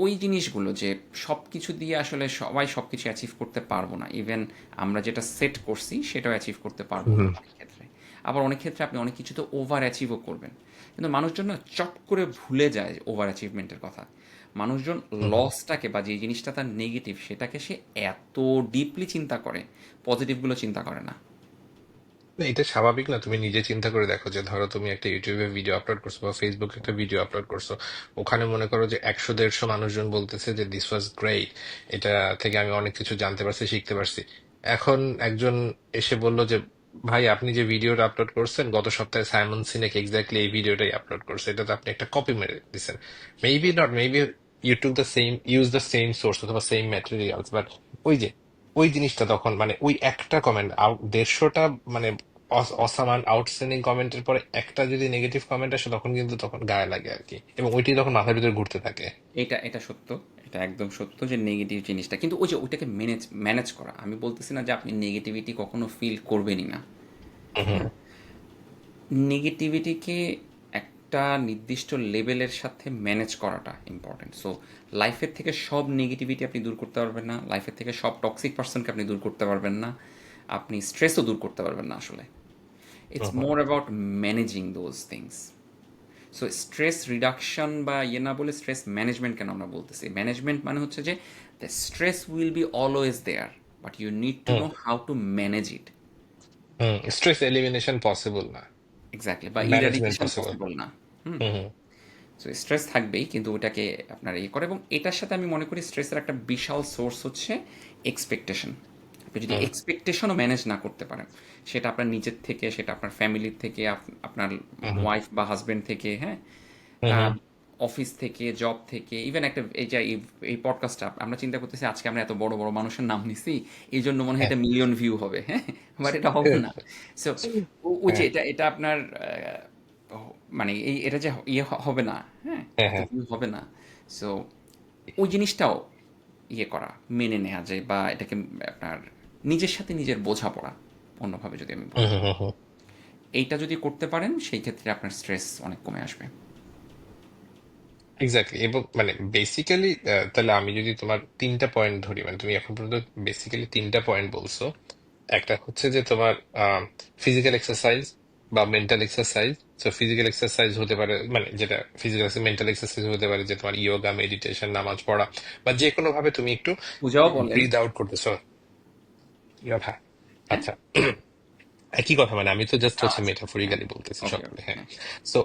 ওই জিনিসগুলো যে সব কিছু দিয়ে আসলে সবাই সব কিছু অ্যাচিভ করতে পারবো না, ইভেন আমরা যেটা সেট করছি সেটাও অ্যাচিভ করতে পারবো না হুম অনেক ক্ষেত্রে। আবার অনেক ক্ষেত্রে আপনি অনেক কিছু তো ওভার অ্যাচিভও করবেন, কিন্তু মানুষজন না চট করে ভুলে যায় ওভার অ্যাচিভমেন্টের কথা। মানুষজন হুম হুম। লসটাকে বা যে জিনিসটা তার নেগেটিভ সেটাকে সে এত ডিপলি চিন্তা করে, পজিটিভগুলো চিন্তা করে না। না, এটা স্বাভাবিক না? তুমি নিজে চিন্তা করে দেখো যে ধরো তুমি একটা ইউটিউবে ভিডিও আপলোড করছো বা ফেসবুকে একটা ভিডিও আপলোড করছো, ওখানে মনে করো যে 100-150 মানুষজন বলতেছে যে দিস ওয়াজ গ্রেট, এটা থেকে আমি অনেক কিছু জানতে পারছি, শিখতে পারছি। এখন একজন এসে বলল যে ভাই আপনি যে ভিডিওটা আপলোড করছেন গত সপ্তাহে সাইমন সিনেক এক্স্যাক্টলি এই ভিডিওটাই আপলোড করছে, এটা তো আপনি একটা কপি মেরে দিচ্ছেন। Maybe not, maybe you took the same, use the same source অথবা সেম ম্যাটেরিয়ালস, বাট ওই যে ওই জিনিসটা তখন মানে ওই একটা কমেন্ট 150টা মানে অসামান আউটস্ট্যান্ডিং কমেন্টের পরে একটা যদি নেগেটিভ কমেন্ট আসে তখন কিন্তু তখন গায়ে লাগে আর কি, এবং ওইটাই তখন মাথার ভিতরে ঘুরতে থাকে। এটা সত্য, এটা একদম সত্য যে নেগেটিভ জিনিসটা, কিন্তু ওই যে ওইটাকে ম্যানেজ ম্যানেজ করা, আমি বলতেছি না যে আপনি নেগেটিভিটি কখনো ফিল করবেনই না। হুম নেগেটিভিটিকে একটা নির্দিষ্ট লেভেলের সাথে ম্যানেজ করাটা ইম্পর্টেন্ট। সো লাইফের থেকে সব নেগেটিভিটি আপনি দূর করতে পারবেন না, লাইফের থেকে সব টক্সিক পার্সনকে আপনি দূর করতে পারবেন না, আপনি স্ট্রেসও দূর করতে পারবেন না আসলে। It's hmm hmm more about managing those things. So stress reduction বা ইয়ে না বলে স্ট্রেস ম্যানেজমেন্ট কেন আমরা বলতেছি? ম্যানেজমেন্ট মানে হচ্ছে যে the stress will be always there, but you need to hmm know how to manage it. Hmm. Stress elimination possible না, এক্স্যাক্টলি, বা ম্যানেজমেন্ট ইরাডিকেশন পসিবল। পসিবল না। হুম। হুম সো স্ট্রেস থাকবেই, কিন্তু ওটাকে আপনার ইয়ে করে, এবং এটার সাথে আমি মনে করি স্ট্রেসের একটা বিশাল সোর্স হচ্ছে এক্সপেকটেশন। আপনি যদি হুম এক্সপেকটেশনও ম্যানেজ না করতে পারেন, সেটা আপনার নিজের থেকে, সেটা আপনার ফ্যামিলির থেকে, আপনার হুম হুম ওয়াইফ বা হাজব্যান্ড থেকে, হ্যাঁ, হুম অফিস থেকে, জব থেকে, ইভেন একটা এই যে এই পডকাস্টটা আমরা চিন্তা করতেছি আজকে আমরা এত বড় বড় মানুষের নাম নিছি, এই জন্য মনে হয় হ্যাঁ এটা মিলিয়ন ভিউ হবে, হ্যাঁ, বাট এটা হবে না। সো ওই যে হ্যাঁ এটা এটা আপনার মানে এটা যে ইয়ে হবে না, হ্যাঁ, হ্যাঁ এত হ্যাঁ। ভিউ হবে না। সো ওই জিনিসটাও ইয়ে করা, মেনে নেওয়া যায়, বা এটাকে আপনার নিজের সাথে নিজের বোঝাপড়া, অন্যভাবে যদি আমি হুম বলি, হুম হুম। এইটা যদি করতে পারেন সেই ক্ষেত্রে আপনার স্ট্রেস অনেক কমে আসবে। এক্স্যাক্টলি, এবং মানে বেসিক্যালি তাহলে আমি যদি তোমার 3টা পয়েন্ট ধরি, মানে তুমি এখন পর্যন্ত বেসিক্যালি 3টা পয়েন্ট বলছো। একটা হচ্ছে যে তোমার ফিজিক্যাল এক্সারসাইজ বা মেন্টাল এক্সারসাইজ। তো ফিজিক্যাল এক্সারসাইজ হতে পারে মানে যেটা ফিজিক্যাল, মেন্টাল এক্সারসাইজ হতে পারে যে তোমার ইয়োগা, মেডিটেশন, নামাজ পড়া, বা যে কোনো ভাবে তুমি একটু পূজাও বলেন। ব্রিদ আউট করতেছো। হ্যাঁ, হ্যাঁ, আচ্ছা, একই কথা, মানে আমি তো জাস্ট হচ্ছে আচ্ছা, হ্যাঁ, মেটাফরিক্যালি বলতেছি ওকে সবগুলো, ওকে, হ্যাঁ। হ্যাঁ। সো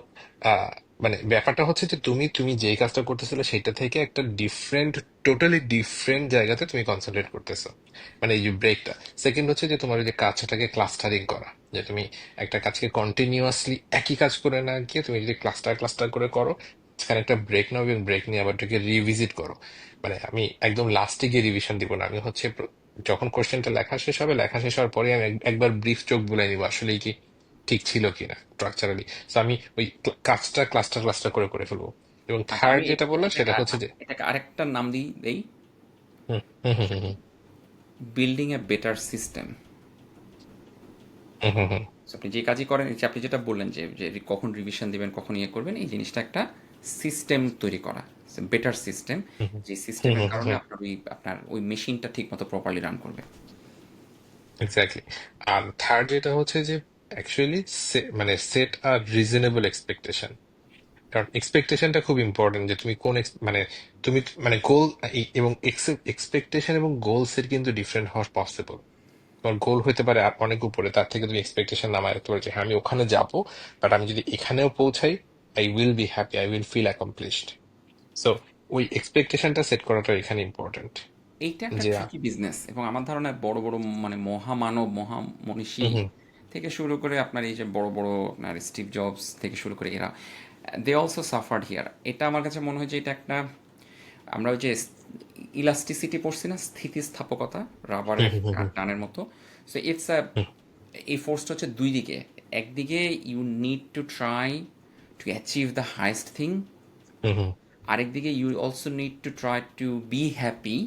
মানে ব্যাপারটা হচ্ছে যে তুমি যেই কাজটা করতেছিলে সেটা থেকে একটা ডিফারেন্ট, টোটালি ডিফারেন্ট জায়গাতে তুমি কনসেন্ট্রেট করতেছো, মানে এই যে ব্রেকটা। সেকেন্ড হচ্ছে যে তোমার ওই যে কাজটাকে ক্লাস্টারিং করা, যে তুমি একটা কাজকে কন্টিনিউয়াসলি একই কাজ করে না গিয়ে তুমি যদি ক্লাস্টার ক্লাস্টার করে করো, সেখানে একটা ব্রেক নাও এবং ব্রেক নিয়ে আবার এটাকে রিভিজিট করো। মানে আমি একদম লাস্টে গিয়ে রিভিশন দিব না, আমি হচ্ছে যখন কোশ্চেনটা লেখা শেষ হবে, লেখা শেষ হওয়ার পরে আমি একবার ব্রিফ চোখ বুলাই নিব আসলে কি ঠিক ছিল কিনা স্ট্রাকচারালি। তো আমি ওই কাজটা ক্লাস্টার ক্লাস্টার করে করে ফেলবো। এবং আচ্ছা, থার্ড আমি যেটা বললাম এটাকে সেটা হচ্ছে যে এটাকে আরেকটা নাম দেই, হুম hmm hmm hmm building a better system. Hmm hmm হুম আপনি যে কাজই করেন, এই যে আপনি যেটা বললেন যে যে কখন রিভিশন দিবেন, কখন ইয়ে করবেন, এই জিনিসটা একটা সিস্টেম তৈরি করা, বেটার সিস্টেম, হুম হুম যে হুম সিস্টেমের হুম হুম কারণে হুম। আপনার ওই মেশিনটা ঠিক মতো প্রপারলি রান করবে। এক্স্যাক্টলি। আর থার্ড যেটা হচ্ছে যে অ্যাকচুয়ালি মানে সেট আর রিজনেবল এক্সপেকটেশন। কারণ এক্সপেকটেশনটা খুব ইম্পর্টেন্ট, যে তুমি কোন মানে তুমি মানে গোল এবং এক্সপেকটেশন এবং গোলস এর কিন্তু ডিফারেন্ট হওয়া পসিবল। তোমার গোল হতে পারে আর অনেক উপরে, তার থেকে তুমি এক্সপেকটেশন নামায় রাখতে পারো যে হ্যাঁ আমি ওখানে যাবো, বাট আমি যদি এখানেও পৌঁছাই I will be happy, I will feel accomplished. So ওই এক্সপেকটেশনটা সেট করাটা এখানে ইম্পর্টেন্ট। এইটা একটা যে ট্রিকি বিজনেস, এবং আমার ধারণায় বড় বড় মানে মহামানব মহামনীষী হুম হুম থেকে শুরু করে আপনার এই যে বড় বড় আপনার স্টিভ জবস থেকে শুরু করে এরা, দে অলসো সাফার্ড হিয়ার। এটা আমার কাছে মনে হয় যে এটা একটা, আমরা ওই যে ইলাস্টিসিটি পড়ছি না, স্থিতিস্থাপকতা, হুম রাবারের হুম হুম টানের মতো। সো ইটস আ, এই ফোর্সটা হচ্ছে দুই দিকে। একদিকে you need to try to achieve the highest thing, hmm hmm আরেকদিকে you also need to try to be happy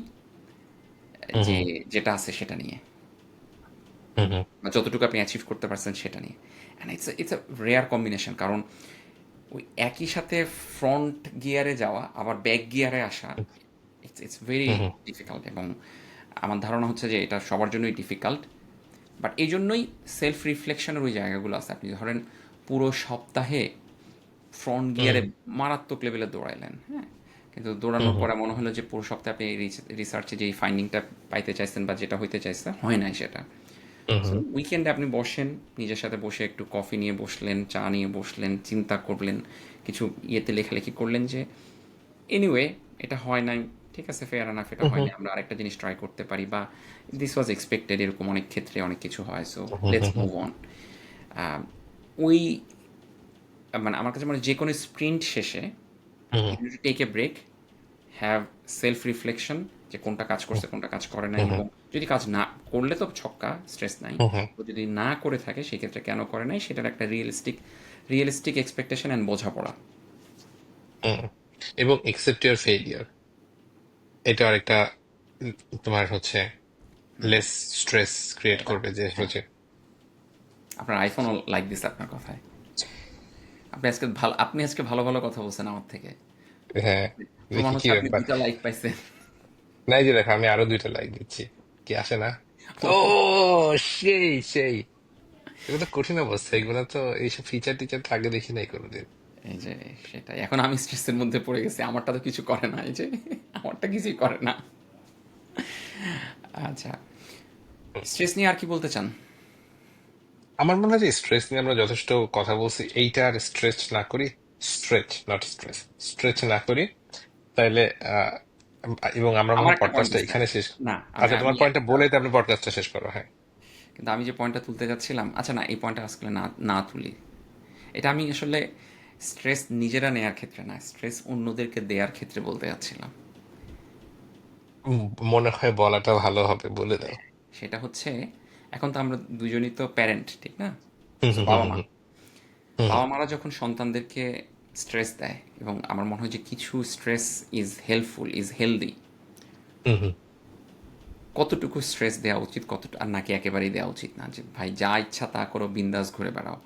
hmm যে হুম যেটা আছে সেটা নিয়ে। হুম হুম বা যতটুকু আপনি অ্যাচিভ করতে পারছেন সেটা নিয়ে। And it's a rare combination, কারণ ওই একই সাথে ফ্রন্ট গিয়ারে যাওয়া আবার ব্যাক গিয়ারে আসা, it's very hmm hmm difficult. এবং আমার ধারণা হচ্ছে যে এটা সবার জন্যই ডিফিকাল্ট। বাট এই জন্যই সেলফ রিফ্লেকশনের ওই জায়গাগুলো আছে। আপনি ধরেন পুরো সপ্তাহে ফ্রন্ট হুম গিয়ারে মারাত্মক লেভেলে দৌড়াইলেন, হ্যাঁ, কিন্তু হুম দৌড়ানোর হুম পরে মনে হলো যে পুরো সপ্তাহে আপনি রিসার্চে যে ফাইন্ডিংটা পাইতে চাইছেন বা যেটা হইতে চাইছেন হয় নাই সেটা। হুম সো হুম উইকেন্ডে আপনি বসেন, নিজের সাথে বসে একটু কফি নিয়ে বসলেন, চা নিয়ে বসলেন, চিন্তা করলেন, কিছু ইয়েতে লেখালেখি করলেন যে এনিওয়ে এটা হয় নাই, ঠিক আছে, ফেয়ার এনাফ, এটা হুম হয় হুম নাই, আমরা আরেকটা জিনিস ট্রাই করতে পারি, বা দিস ওয়াজ এক্সপেক্টেড, এরকম অনেক ক্ষেত্রে অনেক কিছু হয়, so hmm let's hmm move on. ওই মানে আমার কাছে মানে যে কোনো স্প্রিন্ট শেষে hmm you to take a break, have self reflection, যে কোনটা কাজ করছে কোনটা কাজ করে নাই, হুম হুম এবং যদি কাজ না করলে তো ছক্কা, স্ট্রেস নাই, হুম হুম তো যদি না করে থাকে সেক্ষেত্রে কেন করে নাই সেটার একটা রিয়েলিস্টিক এক্সপেকটেশন অ্যান্ড বোঝাপড়া। হুম। এবং একসেপ্ট ইউর ফেলিয়ার, এটা আরেকটা উম, তোমার হচ্ছে লেস স্ট্রেস ক্রিয়েট এটা, করবে যে হ্যাঁ, হচ্ছে। আপনার আইফোনও লাইক দিছে আপনার কথায়। আপনি আজকে ভালো ভালো কথা বলছেন আমার থেকে। হ্যাঁ, প্রমাণ দেখি কি হচ্ছে আপনি ব্যাপার। 2টা লাইক পাইছেন। নাই যে দেখো, আমি আরো 2টা লাইক দিচ্ছি, কি আসে না? ও সেই সেই, এগুলো তো কঠিন অবস্থা, এগুলো তো এইসব ফিচার টিচার তো আগে দেখি নাই কোনোদিন। এই যে সেটাই, এখন আমি স্ট্রেসের মধ্যে পড়ে গেছি, আমারটা তো কিছু করে না, এই যে আমারটা কিছুই করে না। আচ্ছা, স্ট্রেস নিয়ে আর কি বলতে চান? আমার মনে হয় যে স্ট্রেস নিয়ে আমরা যথেষ্ট কথা বলছি, এইটা আর স্ট্রেচ না করি, স্ট্রেচ নট স্ট্রেস, স্ট্রেচ না করি তাইলে আহ, এবং আমরা মনে আমার হয় একটা পয়েন্ট পডকাস্টটা আছে। এখানে শেষ। না, আমি আচ্ছা, আমি তোমার পয়েন্টটা একটা, বলে তো আপনি পডকাস্টটা শেষ করো, হ্যাঁ। কিন্তু আমি যে পয়েন্টটা তুলতে যাচ্ছিলাম, আচ্ছা না, এই পয়েন্টটা আজকে না না তুলি। এটা আমি আসলে স্ট্রেস নিজেরা নেয়ার ক্ষেত্রে না, স্ট্রেস অন্যদেরকে দেওয়ার ক্ষেত্রে বলতে যাচ্ছিলাম। উম, মনে হয় বলাটা ভালো হবে, বলে দাও। সেটা হচ্ছে, এখন তো আমরা দুজনই তো প্যারেন্ট, ঠিক না? হুম সো হুম বাবা হুম মা, হুম হুম বাবা মারা যখন সন্তানদেরকে স্ট্রেস দেয়, এবং আমার মনে হয় যে কিছু stress is helpful, is healthy, hmm hmm কতটুকু স্ট্রেস দেওয়া উচিত, কতটুকু, আর নাকি একেবারেই দেওয়া উচিত না, যে ভাই যা ইচ্ছা তা করো, বিন্দাস ঘুরে বেড়াও।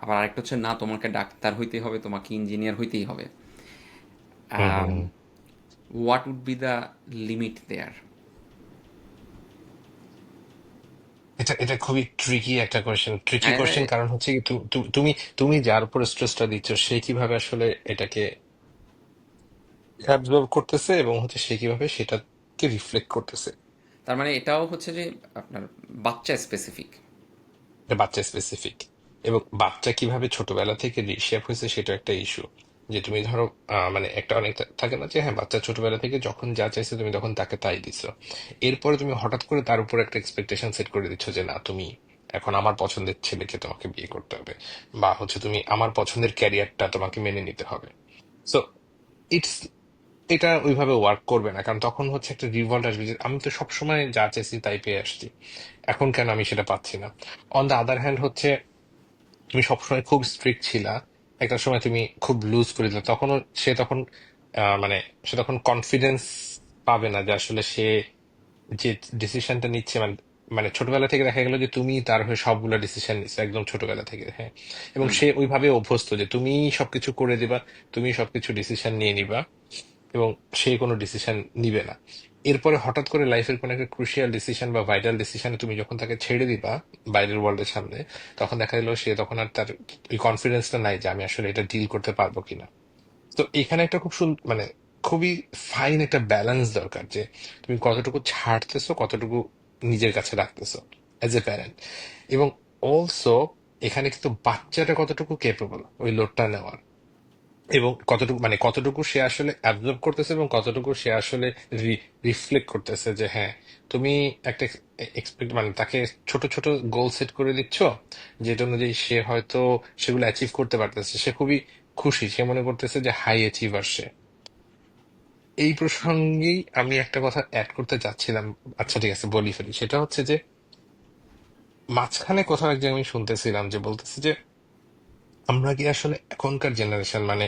আবার আরেকটা হচ্ছে, না তোমাকে ডাক্তার হইতেই হবে, তোমাকে ইঞ্জিনিয়ার হইতেই হবে। Hmm hmm hmm. What would be the limit there? এটা এটা খুবই ট্রিকি একটা কোয়েশ্চেন, ট্রিকি কোয়েশ্চেন, কারণ হচ্ছে কি তুমি তুমি যার উপর স্ট্রেসটা দিচ্ছ সে কিভাবে আসলে এটাকে অ্যাবজর্ব করতেছে এবং হচ্ছে সে কিভাবে সেটাকে রিফ্লেক্ট করতেছে। তার মানে এটাও হচ্ছে যে আপনার বাচ্চা স্পেসিফিক। এটা বাচ্চা স্পেসিফিক, এবং বাচ্চা কিভাবে ছোটবেলা থেকে রিশেপ হয়েছে সেটা একটা ইস্যু। যে তুমি ধরো মানে একটা অনেক থাকে না যে হ্যাঁ, বাচ্চা ছোটবেলা থেকে যখন যা চাইছে তুমি তখন তাকে তাই দিছো, এরপরে তুমি হঠাৎ করে তার উপর একটা এক্সপেকটেশন সেট করে দিচ্ছ যে না, তুমি এখন আমার পছন্দের ছেলেকে তোমাকে বিয়ে করতে হবে, বা হচ্ছে তুমি আমার পছন্দের ক্যারিয়ারটা তোমাকে মেনে নিতে হবে। সো ইটস, এটা ওইভাবে ওয়ার্ক করবে না, কারণ তখন হচ্ছে একটা রিভল্ট আসবে যে আমি তো সবসময় যা চাইছি তাই পেয়ে আসছি, এখন কেন আমি সেটা পাচ্ছি না। অন দ্য আদার হ্যান্ড হচ্ছে তুমি সবসময় খুব স্ট্রিক্ট ছিলা, একটা সময় তুমি খুব লুজ করে দিলে, তখনও সে তখন মানে সে তখন কনফিডেন্স পাবে না যে আসলে সে যে ডিসিশনটা নিচ্ছে, মানে মানে ছোটবেলা থেকে দেখা গেল যে তুমি তার হয়ে সবগুলো ডিসিশন নিচ্ছে একদম ছোটবেলা থেকে, হ্যাঁ, এবং হুম। সে ওইভাবে অভ্যস্ত যে তুমি সবকিছু করে দিবা, তুমি সবকিছু ডিসিশন নিয়ে নিবা, এবং সে কোনো ডিসিশন নিবে না। এরপরে হঠাৎ করে লাইফের কোনো একটা ক্রুশিয়াল ডিসিশন বা ভাইটাল ডিসিশনে তুমি যখন তাকে ছেড়ে দিবা বাইরের ওয়ার্ল্ডের সামনে, তখন দেখা গেলো সে তখন আর তার ওই কনফিডেন্সটা নাই যে আমি আসলে এটা ডিল করতে পারবো কিনা। তো এখানে একটা খুব মানে খুবই ফাইন একটা ব্যালেন্স দরকার, যে তুমি কতটুকু ছাড়তেছো, কতটুকু নিজের কাছে রাখতেছো অ্যাজ এ প্যারেন্ট। এবং অলসো এখানে কিন্তু বাচ্চাটা কতটুকু কেপেবল ওই লোডটা নেওয়ার, এবং কতটুকু মানে কতটুকু সে আসলে অ্যাবজর্ব করতেছে এবং কতটুকু সে আসলে রিফ্লেক্ট করতেছে যে হ্যাঁ, তুমি একটা এক্সপেক্ট মানে তাকে ছোট ছোট গোল সেট করে দিচ্ছ, যেটা অনুযায়ী সে হয়তো সেগুলো অ্যাচিভ করতে পারতেছে, সে খুবই খুশি, সে মনে করতেছে যে হাই অ্যাচিভার সে। এই প্রসঙ্গেই আমি একটা কথা অ্যাড করতে চাচ্ছিলাম। আচ্ছা ঠিক আছে, বলি ফেলি, সেটা হচ্ছে যে মাঝখানে কোথাও এক জায়গায় আমি শুনতেছিলাম যে বলতেছে যে আমরা কি আসলে এখনকার জেনারেশন মানে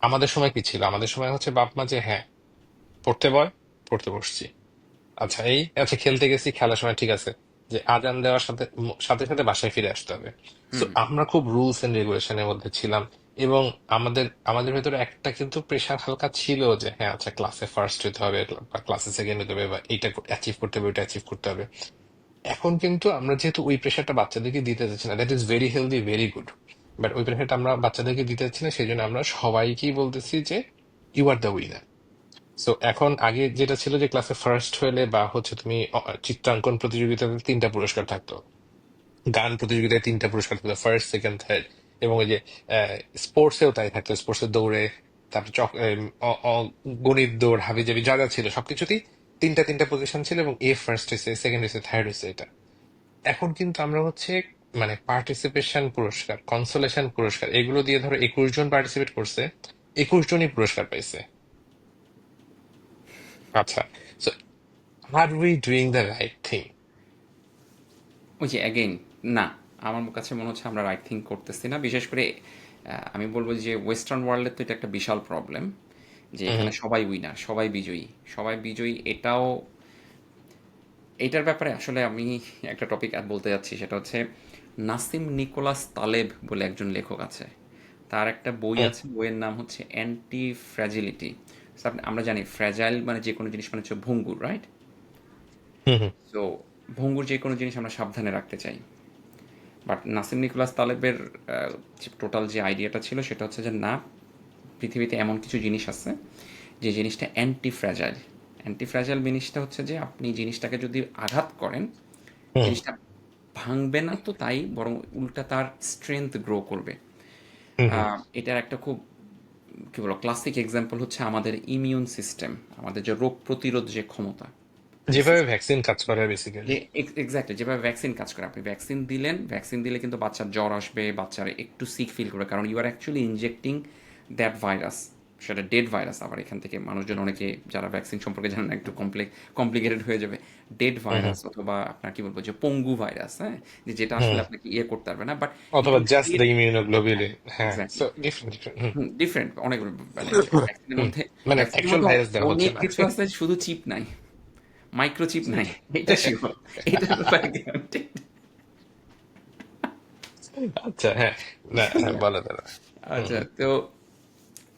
আমাদের সময় কি ছিল, আমাদের সময় হচ্ছে বাপ মা যে হ্যাঁ, পড়তে বয়, পড়তে বসছি, আচ্ছা এই আচ্ছা খেলতে গেছি, খেলার সময় ঠিক আছে, যে আজান দেওয়ার সাথে সাথে সাথে বাসায় ফিরে আসতে হবে। সো হুম। আমরা খুব রুলস এন্ড রেগুলেশনের মধ্যে ছিলাম। এবং আমাদের আমাদের ভেতরে একটা কিন্তু প্রেশার হালকা ছিল যে হ্যাঁ আচ্ছা ক্লাসে ফার্স্ট হতে হবে বা ক্লাসে সেকেন্ড হতে হবে বা এইটা অ্যাচিভ করতে হবে ওইটা অ্যাচিভ করতে হবে। এখন কিন্তু আমরা যেহেতু ওই প্রেশারটা বাচ্চাদেরকে দিতে চাচ্ছি না, that is very healthy, very good. But ওই প্রেশারটা আমরা বাচ্চাদেরকে দিতে চাচ্ছি না, সেই জন্য আমরা সবাইকেই বলতেছি যে you are the winner. So এখন আগে যেটা ছিল যে ক্লাসে ফার্স্ট হলে বা হচ্ছে তুমি চিত্রাঙ্কন প্রতিযোগিতাতে 3টা পুরস্কার থাকতো, গান প্রতিযোগিতায় 3টা পুরস্কার থাকতো, ফার্স্ট সেকেন্ড থার্ড। এবং ওই যে স্পোর্টসেও তাই থাকতো, স্পোর্টসের দৌড়ে, তারপর গণিত দৌড়, হাবিজাবি যা যা ছিল সবকিছুতেই 3টা পজিশন ছিল, এবং এ ফার্স্ট হয়েছে, সেকেন্ড হয়েছে, থার্ড হয়েছে। এটা এখন কিন্তু আমরা হচ্ছে মানে পার্টিসিপেশন পুরস্কার, কনসোলেশন পুরস্কার, এগুলো দিয়ে ধরো 21 জন পার্টিসিপেট করছে, 21 জনই পুরস্কার পাইছে। আচ্ছা, so are we doing the right thing? ওই যে অ্যাগেইন, না, আমার কাছে মনে হচ্ছে আমরা রাইট থিং করতেছি না। বিশেষ করে আমি বলবো যে ওয়েস্টার্ন ওয়ার্ল্ডের তো এটা একটা বিশাল প্রবলেম, যে হুম এখানে সবাই উইনার, সবাই বিজয়ী, সবাই বিজয়ী। এটাও, এইটার ব্যাপারে আসলে আমি একটা টপিক আর বলতে যাচ্ছি, সেটা হচ্ছে নাসিম নিকোলাস তালেব বলে একজন লেখক আছে। তার একটা বই হুম আছে, বইয়ের নাম হচ্ছে অ্যান্টি ফ্র্যাজিলিটি। আমরা জানি ফ্র্যাজাইল মানে যে কোনো জিনিস মানে হচ্ছে ভঙ্গুর, রাইট? হুম হুম সো ভঙ্গুর যে কোনো জিনিস আমরা সাবধানে রাখতে চাই। বাট নাসিম নিকোলাস তালেবের টোটাল যে আইডিয়াটা ছিল সেটা হচ্ছে যে না, পৃথিবীতে এমন কিছু জিনিস আছে যে জিনিসটা অ্যান্টি ফ্র্যাজাইল। অ্যান্টি ফ্র্যাজাইল জিনিসটা হচ্ছে যে আপনি জিনিসটাকে যদি আঘাত করেন, হুম জিনিসটা ভাঙবে না তো তাই, বরং উল্টা তার স্ট্রেংথ গ্রো করবে। হুম হুম। এটার একটা খুব কী বলবো ক্লাসিক এক্সাম্পল হচ্ছে আমাদের ইমিউন সিস্টেম, আমাদের যে রোগ প্রতিরোধ যে ক্ষমতা। যেভাবে ভ্যাকসিন কাজ করে বেসিক্যালি। যে এক্স্যাক্টলি যেভাবে ভ্যাকসিন কাজ করে, আপনি ভ্যাকসিন দিলেন, ভ্যাকসিন দিলে কিন্তু বাচ্চার জ্বর আসবে, বাচ্চার একটু সিক ফিল করবে, কারণ you are actually injecting that virus. সেটা ডেড ভাইরাস। আবার এখান থেকে মানুষজন অনেকে যারা ভ্যাকসিন সম্পর্কে জানেন না, একটু কমপ্লিকেটেড হয়ে যাবে। ডেড হুম হুম ভাইরাস অথবা আপনার কি বলবো যে পঙ্গু ভাইরাস, হ্যাঁ, যে যেটা আসলে হুম। আপনাকে ইয়ে করতে পারবে না, বাট ইট অথবা will just the create. Immunoglobulin, হ্যাঁ। Exactly. So different different. Hmm different অনেক, মানে ভ্যাকসিনের হুম। মধ্যে, মানে ভ্যাকসিনের অ্যাকচুয়াল মধ্যে ভাইরাস দেওয়া হচ্ছে অনেক না। কিছু আছে, শুধু চিপ নাই, মাইক্রোচিপ নাই, এটা শিওর। এটার ব্যাপারে গ্যারান্টি। আচ্ছা, হ্যাঁ। না, হ্যাঁ, বলো দাদা। হুম আচ্ছা, তো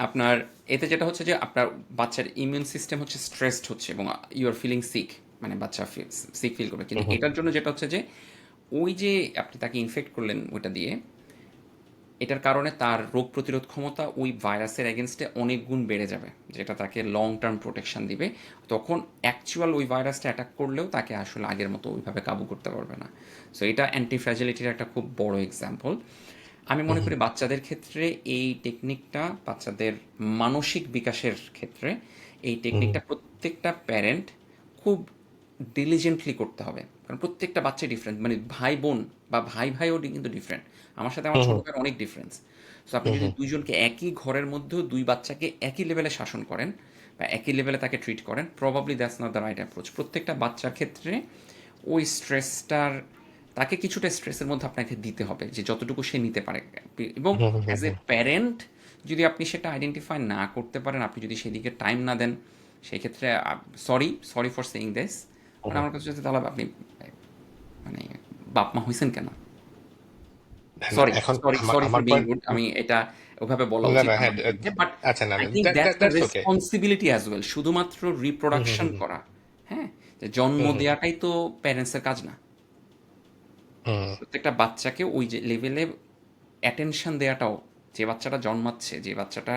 আপনার এতে যেটা হচ্ছে যে আপনার বাচ্চার ইমিউন সিস্টেম হচ্ছে স্ট্রেসড হচ্ছে এবং ইউ আর ফিলিং সিক, মানে বাচ্চা সিক ফিল করবে। কিন্তু হুম হুম এটার জন্য যেটা হচ্ছে যে ওই যে আপনি তাকে ইনফেক্ট করলেন ওইটা দিয়ে, এটার কারণে তার রোগ প্রতিরোধ ক্ষমতা ওই ভাইরাসের এগেনস্টে অনেক গুণ বেড়ে যাবে, যেটা তাকে লং টার্ম প্রোটেকশন দিবে। তখন অ্যাকচুয়াল ওই ভাইরাসটা অ্যাটাক করলেও তাকে আসলে আগের মতো ওইভাবে কাবু করতে পারবে না। সো এটা অ্যান্টি ফ্র্যাজিলিটির একটা খুব বড় এক্সাম্পল। আমি মনে হুম করি বাচ্চাদের ক্ষেত্রে এই টেকনিকটা, বাচ্চাদের মানসিক বিকাশের ক্ষেত্রে এই হুম টেকনিকটা প্রত্যেকটা প্যারেন্ট খুব ডিলিজেন্টলি করতে হবে। কারণ প্রত্যেকটা বাচ্চা ডিফারেন্ট, মানে ভাই বোন বা ভাই ভাইও কিন্তু ডিফারেন্ট। আমার সাথে আমার হুম ছোট হুম ভাইয়ের অনেক ডিফারেন্স। সো আপনি হুম যদি হুম দুইজনকে একই ঘরের মধ্যেও দুই বাচ্চাকে একই লেভেলে শাসন করেন বা একই লেভেলে তাকে ট্রিট করেন, probably that's not the right approach. প্রত্যেকটা বাচ্চার ক্ষেত্রে ওই স্ট্রেসটার, তাকে কিছুটা স্ট্রেসের মধ্যে আপনাকে দিতে হবে যে যতটুকু সে নিতে পারে। এবং হুম হুম অ্যাজ এ হুম। প্যারেন্ট যদি আপনি সেটা আইডেন্টিফাই না করতে পারেন, আপনি যদি সেদিকে টাইম না দেন, সেই ক্ষেত্রে sorry, sorry for saying this, hmm মানে হুম। আমার কাছে হচ্ছে তাহলে আপনি মানে বাপ মা হয়েছেন কেন? না, না, সরি, এখন সরি, আমার সরি ফর আমার বিং পয়েন্ট। রুড। আমি এটা ওভাবে বলা না উচিত না, হ্যাঁ, আমার নিজেকে, বাট আচ্ছা, না আই না, think that's the that's okay. Responsibility as well. শুধুমাত্র হুম হুম রিপ্রোডাকশন হুম করা, হ্যাঁ, যে জন্ম হুম দেওয়াটাই তো প্যারেন্টসের কাজ না। হুম প্রত্যেকটা বাচ্চাকে ওই যে লেভেলে অ্যাটেনশন দেওয়াটাও, যে বাচ্চাটা জন্মাচ্ছে, যে বাচ্চাটা,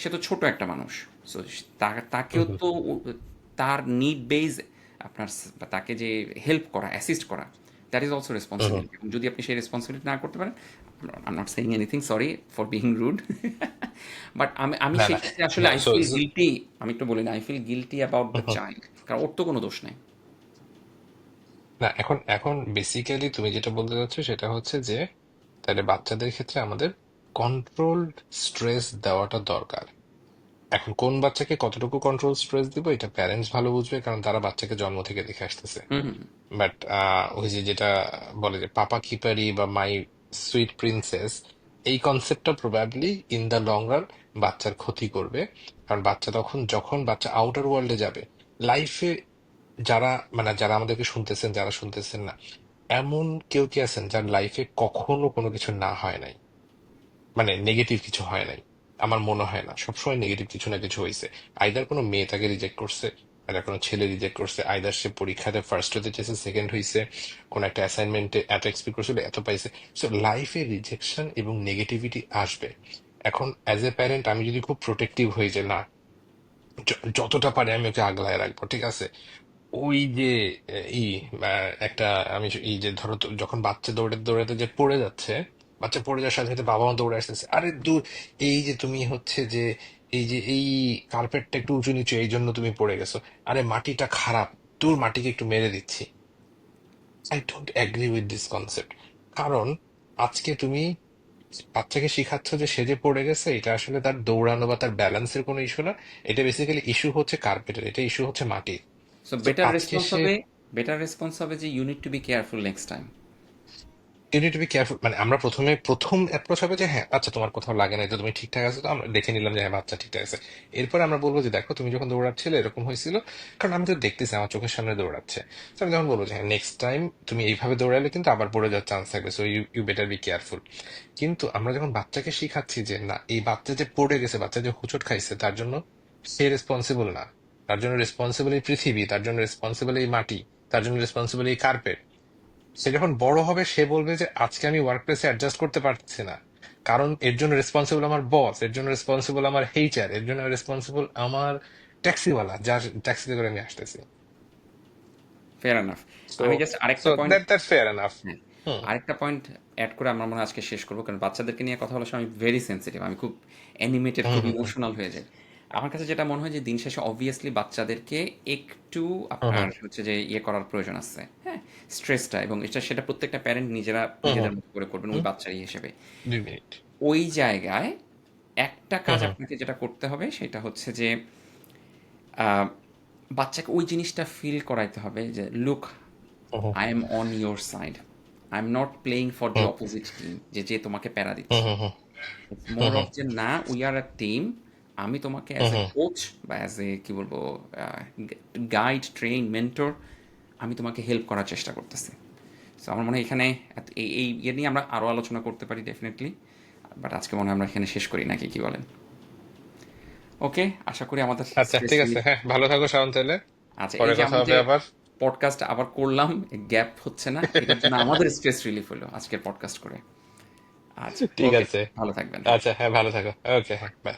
সে তো ছোট একটা মানুষ। সো হুম তাকেও হুম তো তার নিড বেজ আপনার বা তাকে যে হেল্প করা, অ্যাসিস্ট করা, that is also hmm hmm. Responsibility. এবং যদি আপনি সেই রেসপন্সিবিলিটি না করতে পারেন, I am not saying anything, sorry for being rude, but আমি না সেই না ক্ষেত্রে আসলে না, আই সো ফিল গিল্টি। আমি একটু বলি না, I feel guilty about the hmm hmm. Child, কারণ ওর তো কোনো দোষ নাই। না, এখন এখন বেসিক্যালি তুমি যেটা বলতে চাচ্ছ সেটা হচ্ছে যে তাহলে বাচ্চাদের ক্ষেত্রে আমাদের কন্ট্রোল স্ট্রেস দেওয়াটা দরকার। এখন কোন বাচ্চাকে কতটুকু কন্ট্রোল স্ট্রেস দিব এটা প্যারেন্টস ভালো বুঝবে, কারণ তারা বাচ্চাকে জন্ম থেকে দেখে আসতেছে। হুম হুম বাট ওই যে যেটা বলে যে পাপা কিপারি বা মাই সুইট প্রিন্সেস, এই কনসেপ্টটা probably in the long run বাচ্চার ক্ষতি করবে। কারণ বাচ্চা তখন, যখন বাচ্চা আউটার ওয়ার্ল্ডে যাবে লাইফে, যারা মানে যারা আমাদেরকে শুনতেছেন, যারা শুনতেছেন না, এমন কেউ কি আছেন যার লাইফে কখনো কোনো কিছু না হয় নাই, মানে নেগেটিভ কিছু হয় নাই? আমার মনে হয় না, সবসময় নেগেটিভ কিছু না কিছু হয়েছে। আইদার কোনো মেয়ে তাকে রিজেক্ট করছে, আইদার কোনো ছেলে রিজেক্ট করছে, আইদার সে পরীক্ষাতে ফার্স্ট হতে চেয়েছে সেকেন্ড হয়েছে, কোন একটা অ্যাসাইনমেন্টে এত এক্সপেক্ট করছিল এত পাইছে। সো লাইফে রিজেকশন এবং নেগেটিভিটি আসবে। এখন অ্যাজ এ প্যারেন্ট আমি যদি খুব প্রোটেক্টিভ হই যে না, যতটা পারে আমি ওকে আগলায় রাখবো, ঠিক আছে, ওই যে একটা, আমি এই যে ধরো যখন বাচ্চা দৌড়াতে দৌড়াতে যে পড়ে যাচ্ছে, বাচ্চা পড়ে যাওয়ার সাথে সাথে বাবা মা দৌড়ে আসতেছে, আরে দূর, এই যে তুমি হচ্ছে যে এই যে এই কার্পেটটা একটু উঁচু নিচু এই জন্য তুমি পড়ে গেছো, আরে মাটিটা খারাপ, তোর মাটিকে একটু মেরে দিচ্ছি। I don't agree with this concept. কারণ আজকে তুমি বাচ্চাকে শিখাচ্ছ যে সে যে পড়ে গেছে এটা আসলে তার দৌড়ানো বা তার ব্যালেন্সের কোনো ইস্যু না, এটা বেসিক্যালি ইস্যু হচ্ছে কার্পেটের, এটা ইস্যু হচ্ছে মাটির। সো তো বেটার আজকে রেসপন্স সে, হবে, বেটার রেসপন্স হবে যে you need to be careful next time. You need to be careful, মানে আমরা প্রথম অ্যাপ্রোচ হবে যে হ্যাঁ আচ্ছা তোমার কোথাও লাগে নাই তো তুমি ঠিকঠাক আছে, তো আমরা দেখে নিলাম যে হ্যাঁ বাচ্চা ঠিকঠাক আছে। এরপরে আমরা বলবো যে দেখো তুমি যখন দৌড়াচ্ছিলে এরকম হয়েছিল, কারণ আমি তো দেখতেছি আমার চোখের সামনে দৌড়াচ্ছে। তো আমি তখন বলবো যে হ্যাঁ নেক্সট টাইম তুমি এইভাবে দৌড়ালে কিন্তু আবার পড়ে যাওয়ার চান্স থাকবে, so you you better be careful. কিন্তু আমরা যখন বাচ্চাকে শিখাচ্ছি যে না, এই বাচ্চা যে পড়ে গেছে, বাচ্চা যে হোঁচট খাইছে, তার জন্য সে রেসপন্সিবল না, তার জন্য রেসপন্সিবল এই পৃথিবী, তার জন্য রেসপন্সিবল এই মাটি, তার জন্য রেসপন্সিবল এই কার্পেট। সে যখন বড় হবে সে বলবে যে আজকে আমি ওয়ার্ক প্লেসে অ্যাডজাস্ট করতে পারছি না, কারণ এর জন্য রেসপন্সিবল আমার বস, এর জন্য রেসপন্সিবল আমার এইচআর, এর জন্য রেসপন্সিবল আমার ট্যাক্সিওয়ালা যার ট্যাক্সিতে করে আমি আসতেছি। Fair enough. সো আমি জাস্ট আরেকটা so point, that's fair enough. হ্যাঁ, হুম আরেকটা পয়েন্ট অ্যাড করে আমরা মনে হয় আজকে শেষ করবো, কারণ বাচ্চাদেরকে নিয়ে কথা বলার সময় আমি ভেরি সেন্সিটিভ, আমি খুব অ্যানিমেটেড, হুম খুব হুম হুম ইমোশনাল হয়ে যাই। আমার কাছে যেটা মনে হয় যে দিন শেষে অবভিয়াসলি বাচ্চাদেরকে একটু হুম আপনার হুম হচ্ছে যে ইয়ে করার প্রয়োজন আছে, হ্যাঁ, স্ট্রেসটা, এবং এটা সেটা প্রত্যেকটা প্যারেন্ট নিজেরা হুম হুম নিজেদের মতো করে করবেন ওই হুম, বাচ্চারই হিসেবে। 2 মিনিট। ওই জায়গায় একটা হুম কাজ হুম আপনাকে যেটা করতে হবে সেটা হচ্ছে যে আহ, বাচ্চাকে ওই জিনিসটা ফিল করাইতে হবে যে look, hmm I am on your side, I am not playing for the hmm opposite team, যে যে তোমাকে প্যারা হুম দিচ্ছে। হুম হুম it's hmm more hmm of যে না, উই আর আ টিম, আমি তোমাকে হুম অ্যাজ এ হুম কোচ বা অ্যাজ এ কি বলবো গাইড, ট্রেন, মেন্টর, আমি তোমাকে হেল্প করার চেষ্টা করতেছি। সো আমার মনে হয় এখানে এই ইয়ে নিয়ে আমরা আরও আলোচনা করতে পারি ডেফিনেটলি, বাট আজকে মনে হয় আমরা এখানে শেষ করি নাকি, কি বলেন? ওকে, আশা করি আমাদের আচ্ছা স্ট্রেস ঠিক আছে, রিলিফ। হ্যাঁ ভালো থাকো শাওন তাহলে। আচ্ছা, এই পরে যে কথা আমরা হবে যে আবার। পডকাস্ট আবার করলাম, গ্যাপ হচ্ছে না, এটার জন্য আমাদের স্ট্রেস রিলিফ হলো আজকের পডকাস্ট করে। আচ্ছা, ঠিক ওকে, আছে। ভালো থাকবেন, হ্যাঁ। আচ্ছা হ্যাঁ ভালো থাকো। ওকে হ্যাঁ বাই।